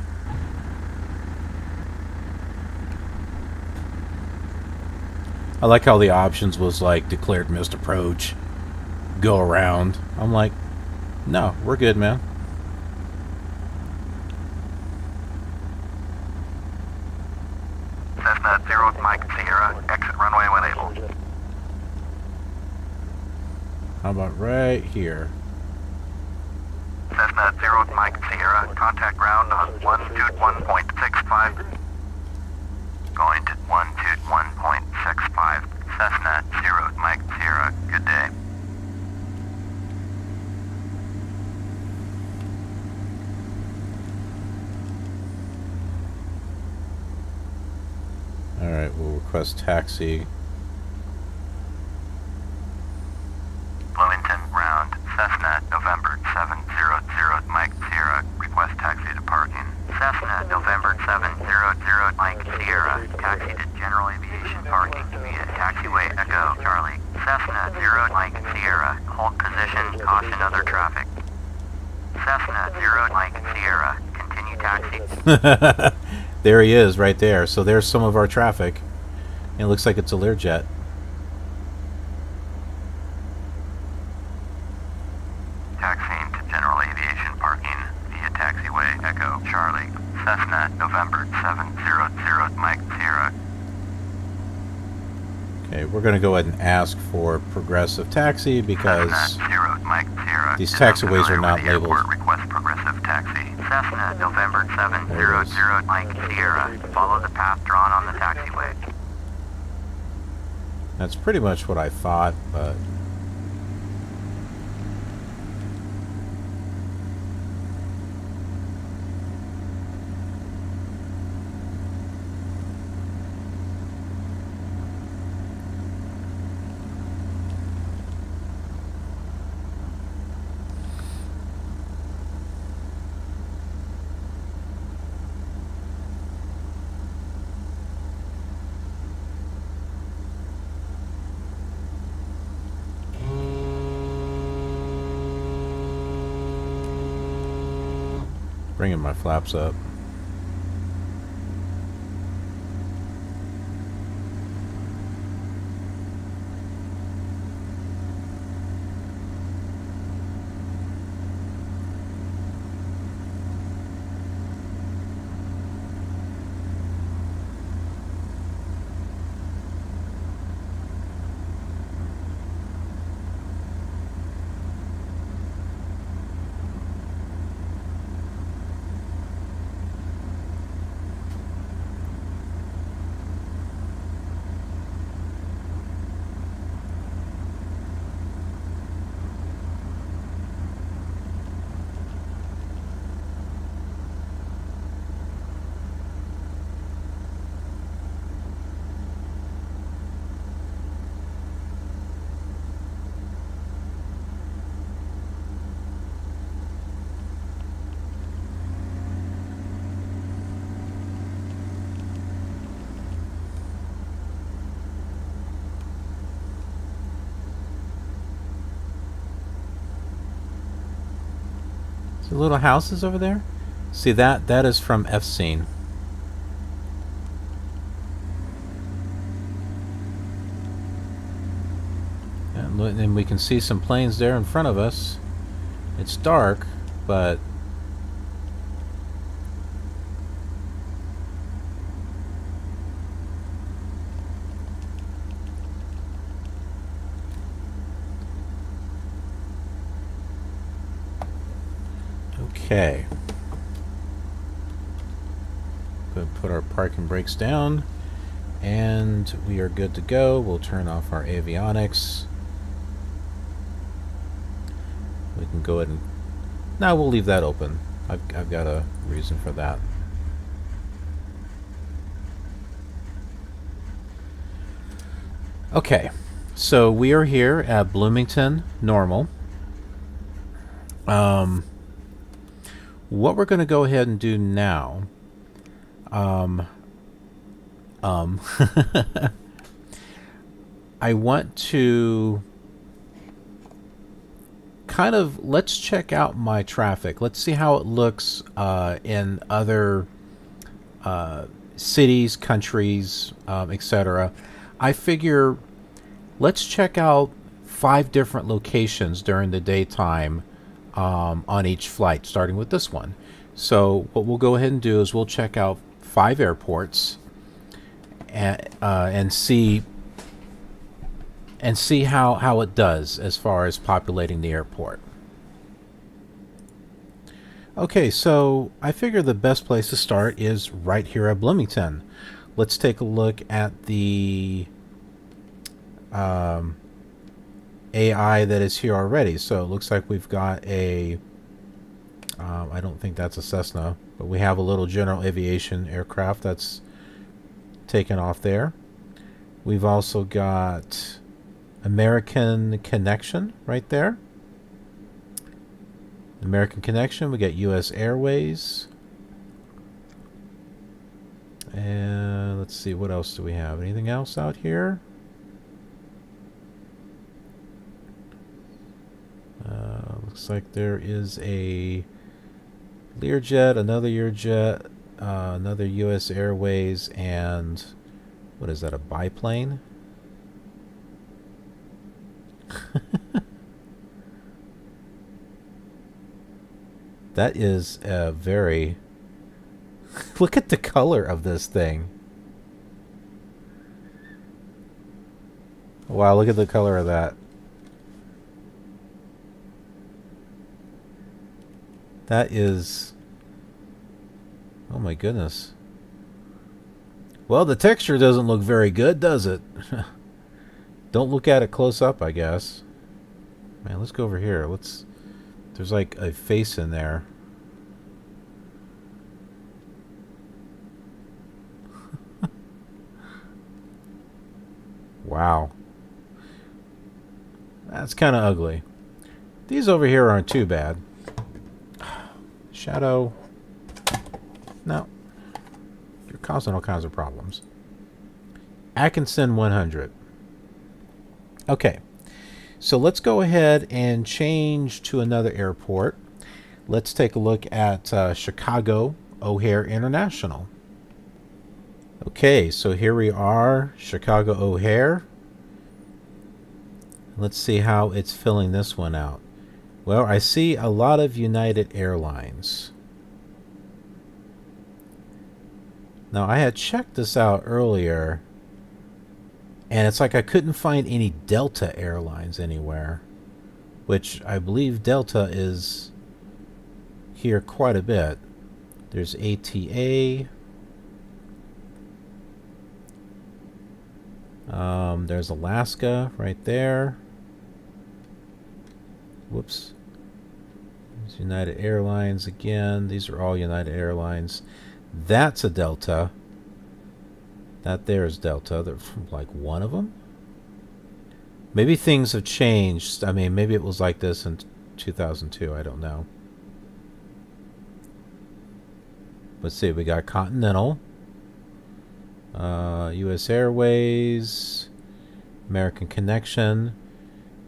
I like how the options was like declared missed approach, go around. I'm like, no, we're good, man. Cessna 0, Mike Sierra, exit runway when able. How about right here? Cessna 0, Mike Sierra, contact ground on 121.65. Going to 121.65. Cessna 0, Mike Sierra, good day. Alright, we'll request taxi. Bloomington, ground. position, caution other traffic. Cessna 0 Mike Sierra, continue taxi. There he is, right there. So there's some of our traffic. And it looks like it's a Learjet. Taxiing to general aviation parking via taxiway Echo Charlie. Cessna November 700 Mike Sierra. Okay, we're going to go ahead and ask for progressive taxi because Cessna 0 Mike Sierra. these taxiways are not labeled. Request progressive taxi. Cessna November 700 Mike Sierra. Follow the path drawn on the taxiway. That's pretty much what I thought, but... bringing my flaps up. The little houses over there? See, that is from FScene. And we can see some planes there in front of us. It's dark, but... Okay. Go put our parking brakes down, and we are good to go. We'll turn off our avionics. We can go ahead and... No, we'll leave that open. I've got a reason for that. Okay, so we are here at Bloomington-Normal. What we're going to go ahead and do now, I want to kind of, let's check out MyTraffic. Let's see how it looks in other cities, countries, etc. I figure let's check out 5 different locations during the daytime on each flight, starting with this one. So what we'll go ahead and do is we'll check out 5 airports and see how it does as far as populating the airport. Okay, so I figure the best place to start is right here at Bloomington. Let's take a look at the AI that is here already. So it looks like we've got a I don't think that's a Cessna, but we have a little general aviation aircraft that's taken off there. We've also got American Connection right there. American Connection, we got US Airways. And let's see, what else do we have? Anything else out here? Looks like there is a Learjet, another Learjet, another U.S. Airways, and what is that, a biplane? That is a very... Look at the color of this thing. Wow, look at the color of that. That is... Oh my goodness. Well, the texture doesn't look very good, does it? Don't look at it close up, I guess. Man, let's go over here. Let's... There's like a face in there. Wow. That's kind of ugly. These over here aren't too bad. Shadow. No. You're causing all kinds of problems. Atkinson 100. Okay. So let's go ahead and change to another airport. Let's take a look at Chicago O'Hare International. Okay, so here we are, Chicago O'Hare. Let's see how it's filling this one out. Well, I see a lot of United Airlines. Now, I had checked this out earlier, and it's like I couldn't find any Delta Airlines anywhere, which I believe Delta is here quite a bit. There's ATA. There's Alaska right there. Whoops. There's United Airlines again. These are all United Airlines. That's a Delta. That there is Delta. They're like one of them. Maybe things have changed. I mean, maybe it was like this in 2002. I don't know. Let's see. We got Continental. U.S. Airways, American Connection,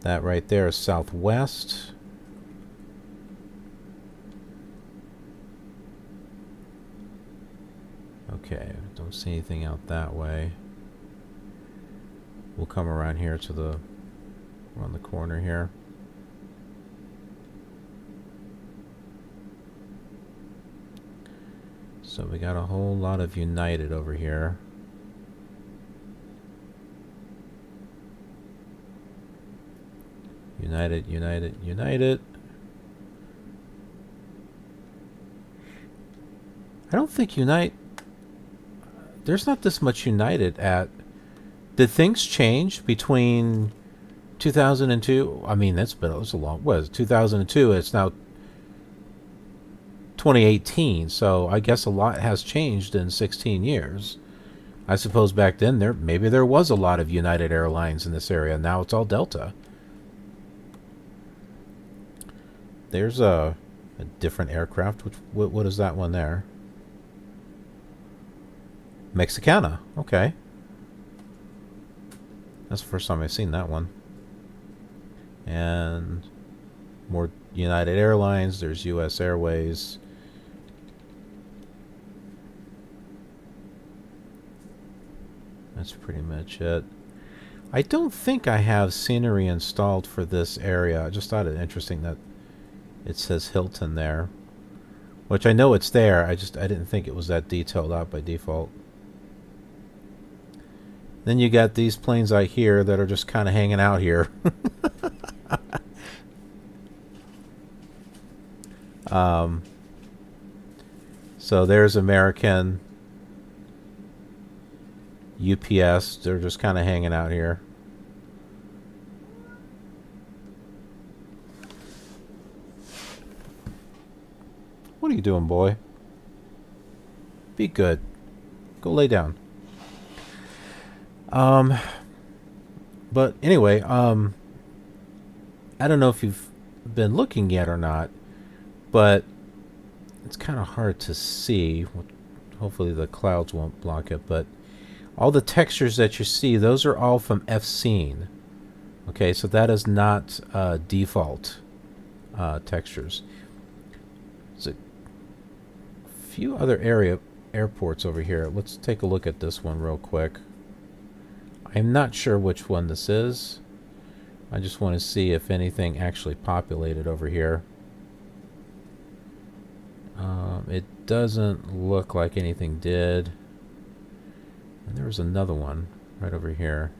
that right there is Southwest. Okay, don't see anything out that way. We'll come around here to the, around the corner here. So we got a whole lot of United over here. United, United, United. I don't think there's not this much United at... Did things change between 2002? I mean, it was a long... What is it, 2002? It's now 2018, so I guess a lot has changed in 16 years. I suppose back then maybe there was a lot of United Airlines in this area. Now it's all Delta. There's a different aircraft. What is that one there? Mexicana. Okay. That's the first time I've seen that one. And more United Airlines. There's U.S. Airways. That's pretty much it. I don't think I have scenery installed for this area. I just thought it interesting that it says Hilton there, which I know it's there. I didn't think it was that detailed out by default. Then you got these planes out here that are just kind of hanging out here. So there's American, UPS. They're just kind of hanging out here. What are you doing, boy? Be good. Go lay down. But anyway, I don't know if you've been looking yet or not, but it's kind of hard to see. Hopefully the clouds won't block it, but all the textures that you see, those are all from FScene. Okay, so that is not default textures. There's a few other airports over here. Let's take a look at this one real quick. I'm not sure which one this is. I just want to see if anything actually populated over here. It doesn't look like anything did. And there was another one right over here.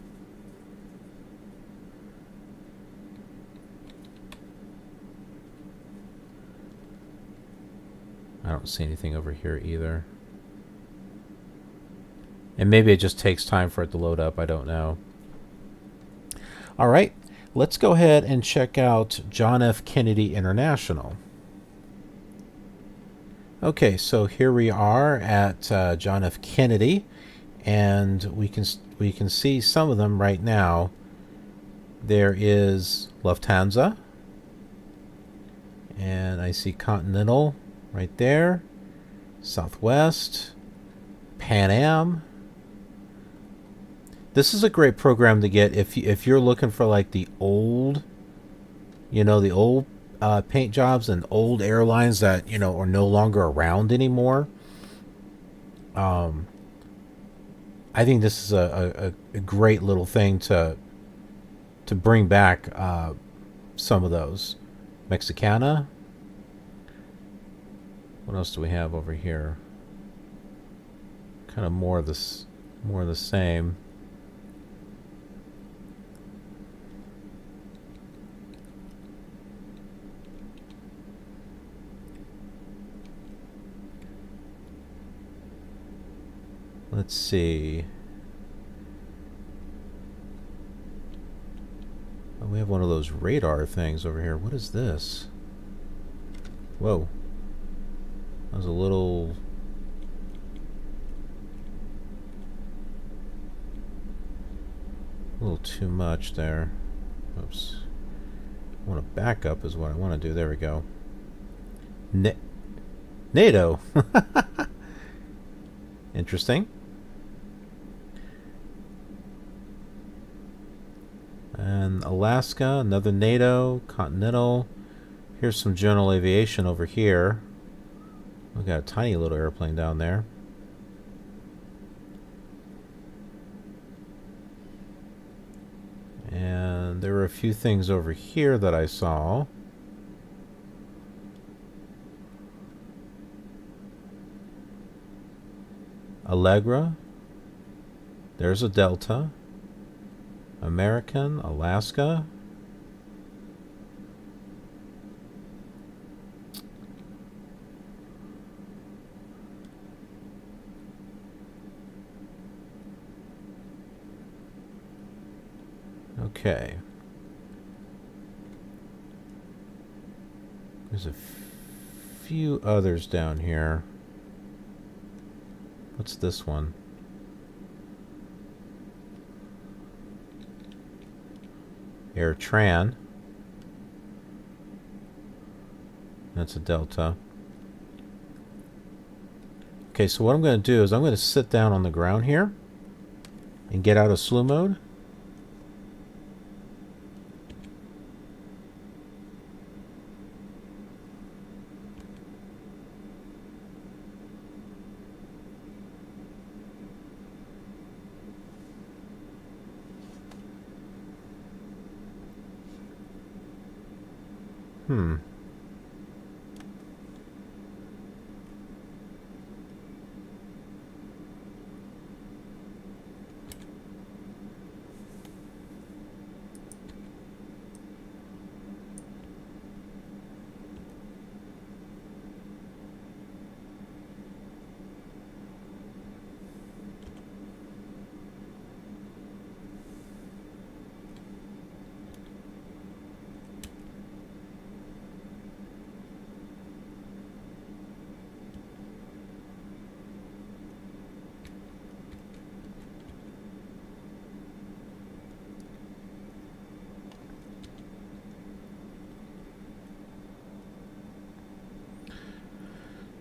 I don't see anything over here either. And maybe it just takes time for it to load up. I don't know. All right, let's go ahead and check out John F. Kennedy International. Okay, so here we are at John F. Kennedy, and we can see some of them right now. There is Lufthansa, and I see Continental right there, Southwest, Pan Am. This is a great program to get if you're looking for like the old, the old paint jobs and old airlines that are no longer around anymore. I think this is a great little thing to bring back some of those. Mexicana. What else do we have over here? Kind of more of the same. Let's see. Oh, we have one of those radar things over here. What is this? Whoa. That was a little too much there. Oops. I want to back up is what I want to do. There we go. NATO. Interesting. And Alaska, another NATO, Continental. Here's some general aviation over here. We've got a tiny little airplane down there. And there were a few things over here that I saw. Allegra. There's a Delta. American, Alaska. Okay. There's a few others down here. What's this one? AirTran. That's a Delta. Okay, so what I'm going to do is I'm going to sit down on the ground here and get out of slew mode.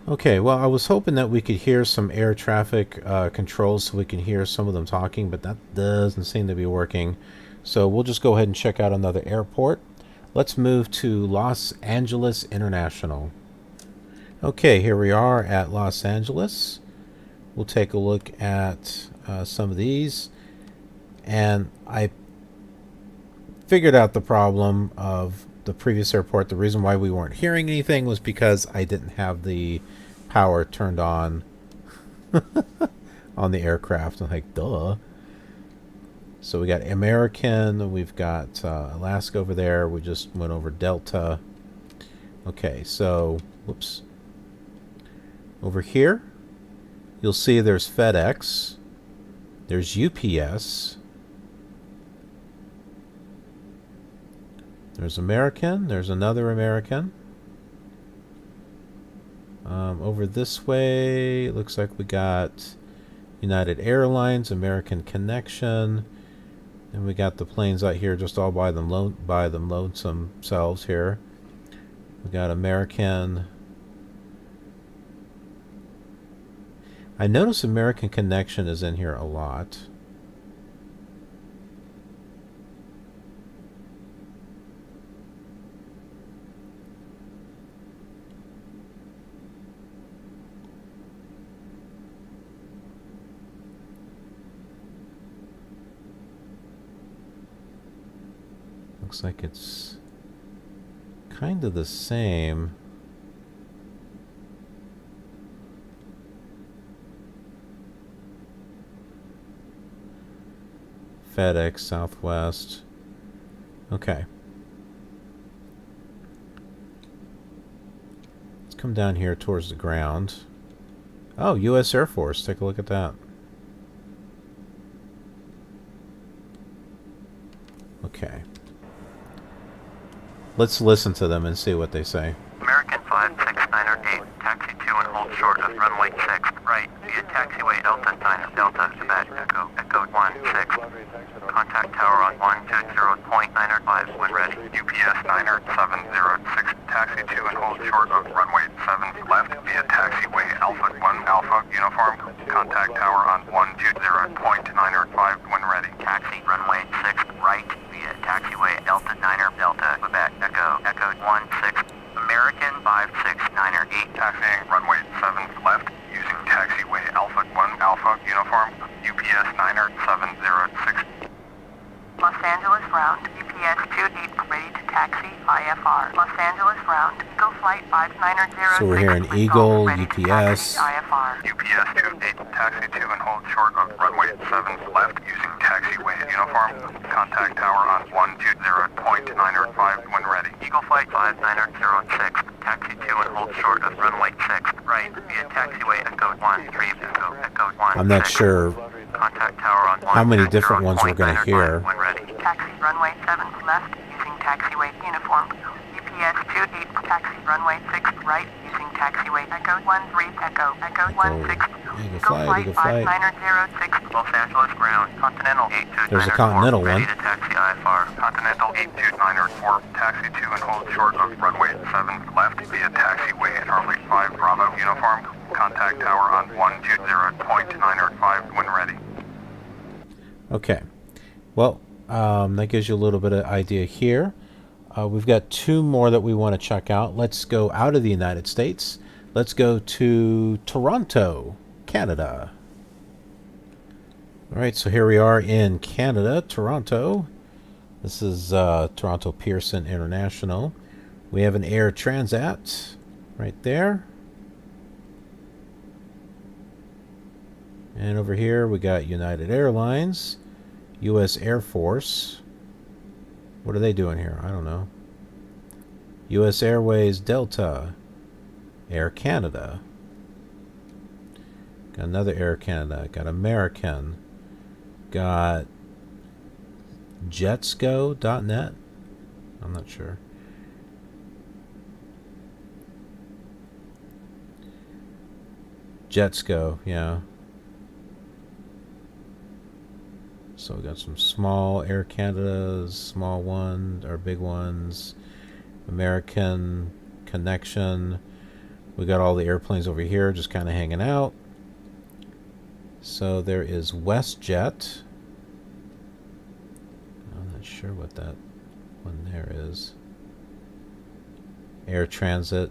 Okay, well, I was hoping that we could hear some air traffic controls so we can hear some of them talking, but that doesn't seem to be working. So we'll just go ahead and check out another airport. Let's move to Los Angeles International. Okay, here we are at Los Angeles. We'll take a look at some of these. And I figured out the problem of the previous airport. The reason why we weren't hearing anything was because I didn't have the power turned on on the aircraft. I'm like, duh. So we got American, we've got Alaska over there. We just went over Delta. Okay, so, whoops. Over here, you'll see there's FedEx. There's UPS. There's American. There's another American. Over this way, it looks like we got United Airlines, American Connection, and we got the planes out here just all by them lonesome selves here. We got American. I notice American Connection is in here a lot. Looks like it's kind of the same. FedEx, Southwest. Okay. Let's come down here towards the ground. Oh, U.S. Air Force. Take a look at that. Okay. Let's listen to them and see what they say. American 56908, taxi 2 and hold short of runway 6, right, via taxiway Delta 9, Delta, Quebec, Echo, Echo 16. Contact tower on 120.905 when ready. UPS 706, taxi 2 and hold short of runway 7, left, via taxiway Alpha 1, Alpha, uniform. Contact tower on 120.905 when ready. Taxi runway 6, right, via taxiway Delta 9, Delta, Quebec, Echo, Echo 16. American 56908, taxiing runway 7 left, using taxiway Alpha 1 Alpha uniform, UPS 706. Los Angeles route, UPS 28 ready to taxi IFR. Los Angeles route, Eagle Flight 5906. So we're hearing Eagle, ready to UPS. taxi IFR. UPS 28, taxi 2 and hold short of runway 7 left, using taxiway uniform. Contact tower on 120.905 when ready. Eagle Flight 5906, taxi 2 and hold short of runway 6, right, via taxiway Echo 13, Echo, Echo 1. I'm not sure Contact tower on how many different ones we're going to hear. When ready. Taxi runway 7 left, using taxiway uniform. UPS 28, taxi runway 6 right, using taxiway Echo 13, Echo, Echo 16. Eagle Eagle Flight, Eagle Flight. 5906. Los Angeles ground, Continental 8294. There's a Continental ready one. to taxi IFR. Continental 8294, taxi 2 and hold short of runway 7 left, via taxiway Charlie 5 Bravo uniform. Contact tower on 120.905 when ready. Okay. Well, that gives you a little bit of idea here. We've got two more that we want to check out. Let's go out of the United States. Let's go to Toronto, Canada. All right, so here we are in Canada, Toronto. This is Toronto Pearson International. We have an Air Transat right there. And over here we got United Airlines, U.S. Air Force. What are they doing here? I don't know. U.S. Airways, Delta, Air Canada. Got another Air Canada. Got American. Got Jetsco.net. I'm not sure. Jetsco, yeah. So we got some small Air Canadas, small ones, or big ones. American Connection. We got all the airplanes over here just kind of hanging out. So there is WestJet. I'm not sure what that one there is. Air Transit.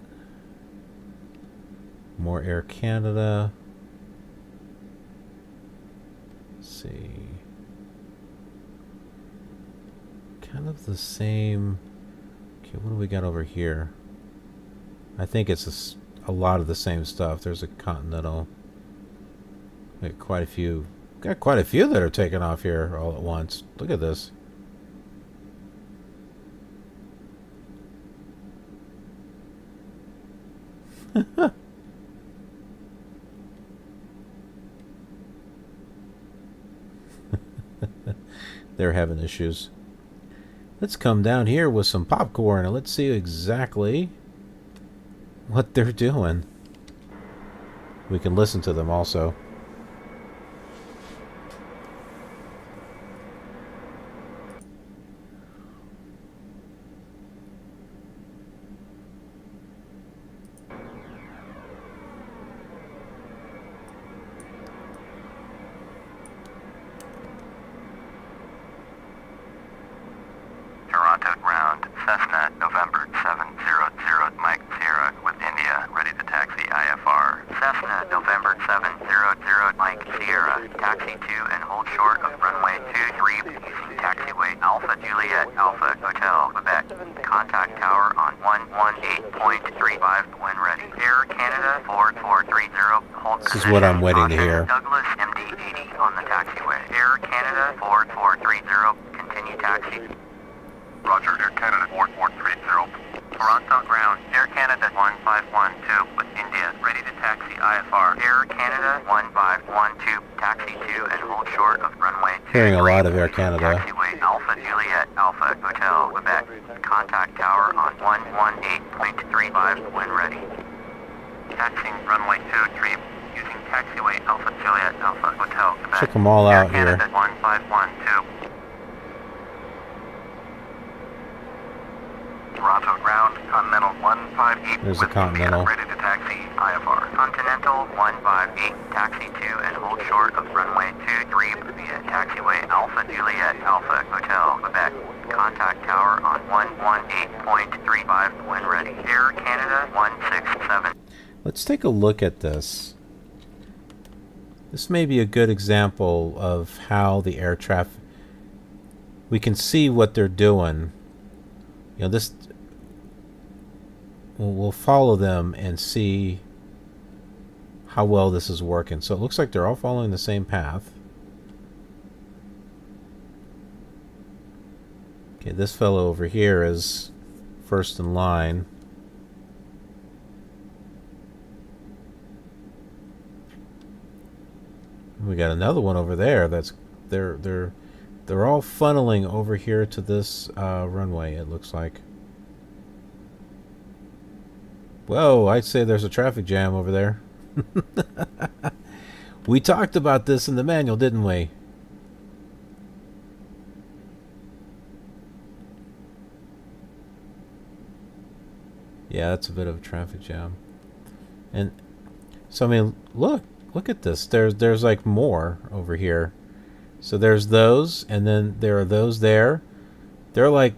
More Air Canada. Let's see. Kind of the same. Okay, what do we got over here? I think it's a lot of the same stuff. There's a Continental. Got quite a few. Got quite a few that are taking off here all at once. Look at this. They're having issues. Let's come down here with some popcorn and let's see exactly what they're doing. We can listen to them also. Toronto ground, Cessna, November 700, Mike Sierra with India, ready to taxi IFR. Cessna, November 700, Mike Sierra, taxi to and hold short of runway 23, using taxiway Alpha Juliet, Alpha Hotel, Quebec. Contact tower on 118.35 when ready. Air Canada 4430, hold This is what I'm waiting to hear. Douglas MD-80 on the taxiway. Air Canada 4430, continue taxi. Roger, Air Canada 4430. Toronto ground, Air Canada 1512 with India, ready to taxi IFR. Air Canada 1512, taxi to and hold short of runway 23. Hearing a lot of Air Canada. Taxiway Alpha Juliet, Alpha Hotel, Quebec. Contact tower on 118.35 when ready. Taxiing runway 23, using taxiway Alpha Juliet, Alpha Hotel, Quebec. Check them all out Air here. Canada 1512. Toronto ground, Continental 158 There's a with Continental. India, ready to taxi IFR. Continental 158, taxi to and hold short of runway 23 via taxiway Alpha Juliet, Alpha Hotel, Quebec. Contact tower on 118.35 when ready. Air Canada 167. Let's take a look at this. This may be a good example of how the air traffic. We can see what they're doing. You know, this. We'll follow them and see how well this is working. So it looks like they're all following the same path. Okay, this fellow over here is first in line. We got another one over there. That's they're all funneling over here to this runway. It looks like. Whoa! I'd say there's a traffic jam over there. We talked about this in the manual, didn't we? Yeah, that's a bit of a traffic jam. And so I mean, look at this. There's like more over here. So there's those, and then there are those there. They're like,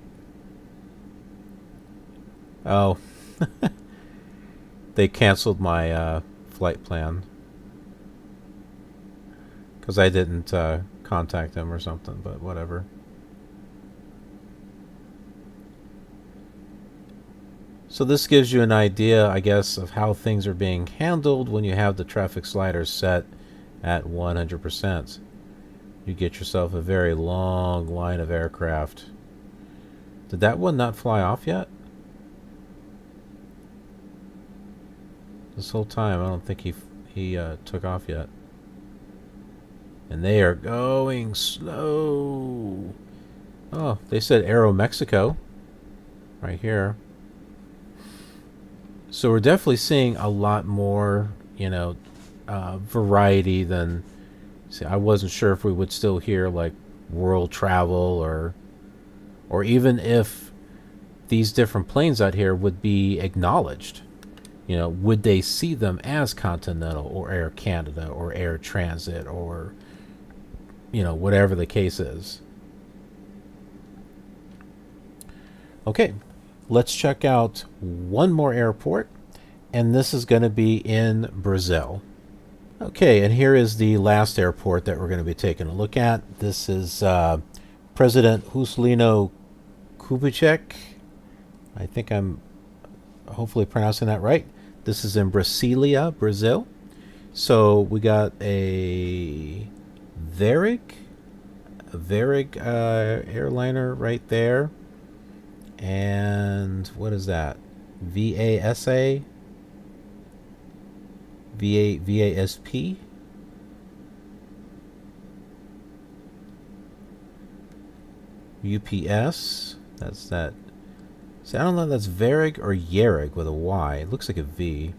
oh, they canceled my flight plan because I didn't contact them or something, but whatever. So this gives you an idea, I guess, of how things are being handled when you have the traffic sliders set at 100%. You get yourself a very long line of aircraft. Did that one not fly off yet? This whole time, I don't think he took off yet. And they are going slow. Oh, they said Aero Mexico right here. So we're definitely seeing a lot more, you know, variety than. See, I wasn't sure if we would still hear like world travel or even if these different planes out here would be acknowledged. You know, would they see them as Continental or Air Canada or Air Transit or, you know, whatever the case is. Okay, let's check out one more airport, and this is going to be in Brazil. Okay, and here is the last airport that we're going to be taking a look at. This is President Juscelino Kubitschek. I think I'm hopefully pronouncing that right. This is in Brasilia, Brazil. So we got a Varig airliner right there. And what is that? VASA? VASP? UPS? That's that. See, I don't know if that's Varig or Yarig with a Y. It looks like a V.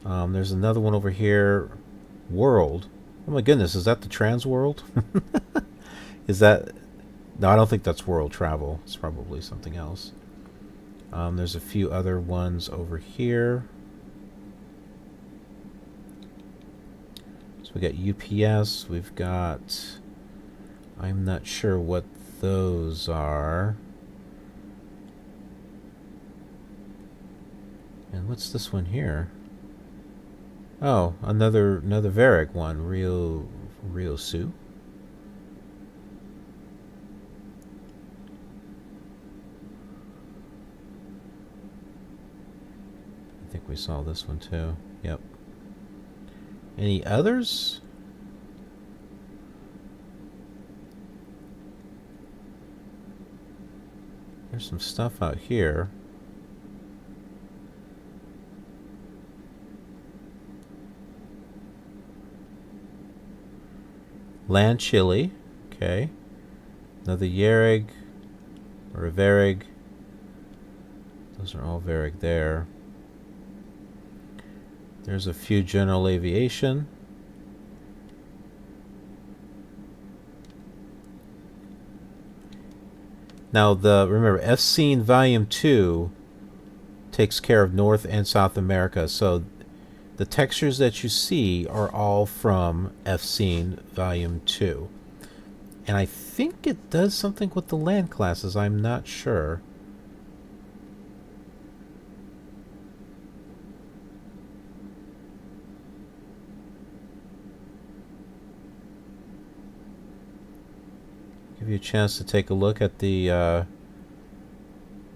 There's another one over here. World. Oh my goodness, is that the Trans World? Is that... No, I don't think that's World Travel. It's probably something else. There's a few other ones over here. So we got UPS. We've got... I'm not sure what those are. And what's this one here? Oh, another Varig one. Rio Sioux. I think we saw this one too. Yep. Any others? There's some stuff out here. Land Chile. Okay. Another Yarig or a Varig. Those are all Varig there. There's a few General Aviation. Now, remember, FScene Volume 2 takes care of North and South America, so the textures that you see are all from FScene Volume 2. And I think it does something with the land classes, I'm not sure. Give you a chance to take a look at the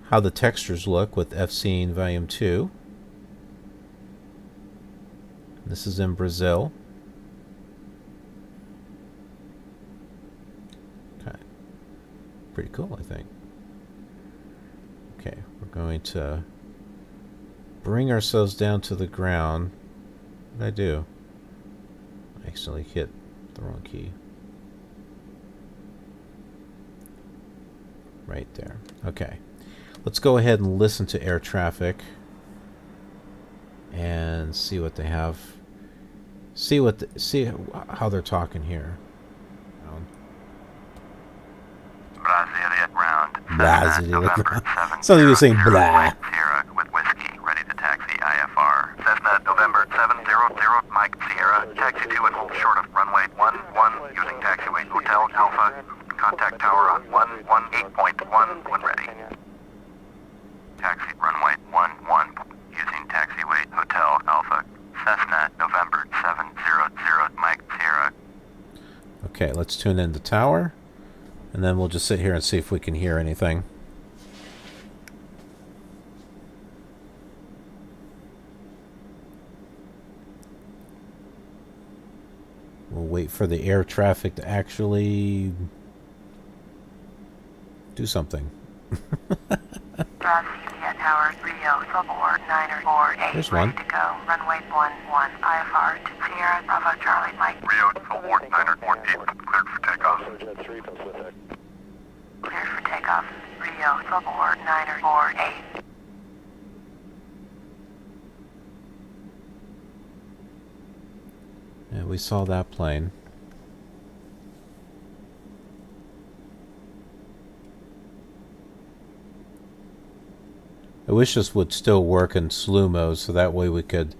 how the textures look with FScene Volume 2. This is in Brazil. Okay. Pretty cool, I think. Okay, we're going to bring ourselves down to the ground. What did I do? I accidentally hit the wrong key. Right there. Okay. Let's go ahead and listen to air traffic and see what they have. See how they're talking here. Brasilia ground. Brasilia November ground. Something you're saying blah. Sierra with whiskey, ready to taxi IFR. Cessna November 700 Mike Sierra, taxi to and hold short of runway 11 using taxiway Hotel Alpha. Contact tower on 118.1 when ready. Taxi runway 11 using taxiway Hotel Alpha. Cessna November 700 Mike Sierra. Okay, let's tune in the tower, and then we'll just sit here and see if we can hear anything. We'll wait for the air traffic to actually do something. Brasilia Tower, Rio, Support 948. There's one. Ready to go. Runway 11, IFR to Sierra, Bravo, Charlie, Mike. Rio Support 948, cleared for takeoff. Cleared for takeoff. Rio, Support 948. Yeah, we saw that plane. I wish this would still work in slew mode, so that way we could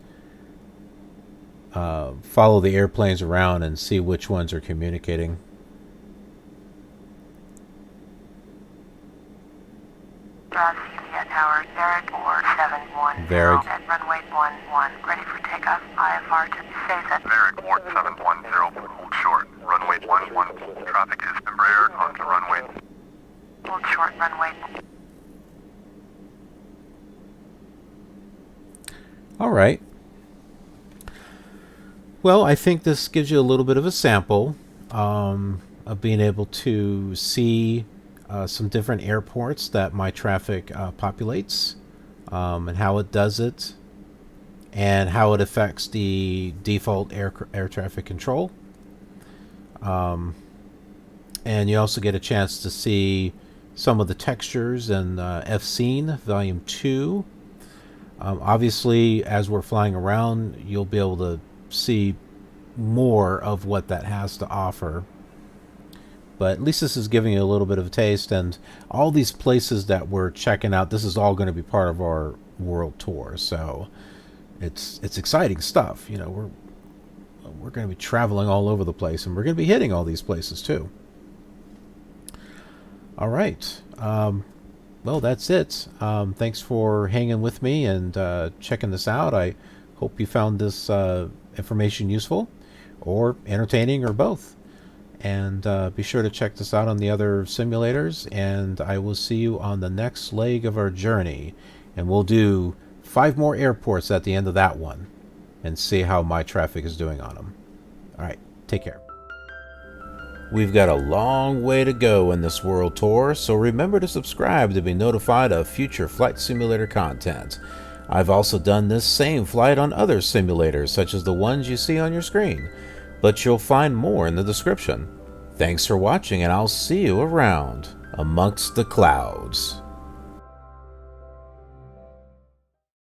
follow the airplanes around and see which ones are communicating. Brasilia Vareg 4710 Vareg. at runway 11, ready for takeoff. IFR to say that. Vareg 4710, hold short. Runway 11, traffic is Embraer onto runway. Hold short runway. All right. Well, I think this gives you a little bit of a sample of being able to see some different airports that MyTraffic populates, and how it does it, and how it affects the default air traffic control. And you also get a chance to see some of the textures in FScene Volume 2. Obviously, as we're flying around, you'll be able to see more of what that has to offer. But at least this is giving you a little bit of a taste, and all these places that we're checking out, this is all going to be part of our world tour. So it's exciting stuff. You know, we're going to be traveling all over the place, and we're going to be hitting all these places too. All right. Well, that's it. Thanks for hanging with me and checking this out. I hope you found this information useful or entertaining or both. And be sure to check this out on the other simulators, and I will see you on the next leg of our journey. And we'll do 5 more airports at the end of that one and see how MyTraffic is doing on them. All right, take care. We've got a long way to go in this world tour, so remember to subscribe to be notified of future flight simulator content. I've also done this same flight on other simulators, such as the ones you see on your screen, but you'll find more in the description. Thanks for watching, and I'll see you around amongst the clouds.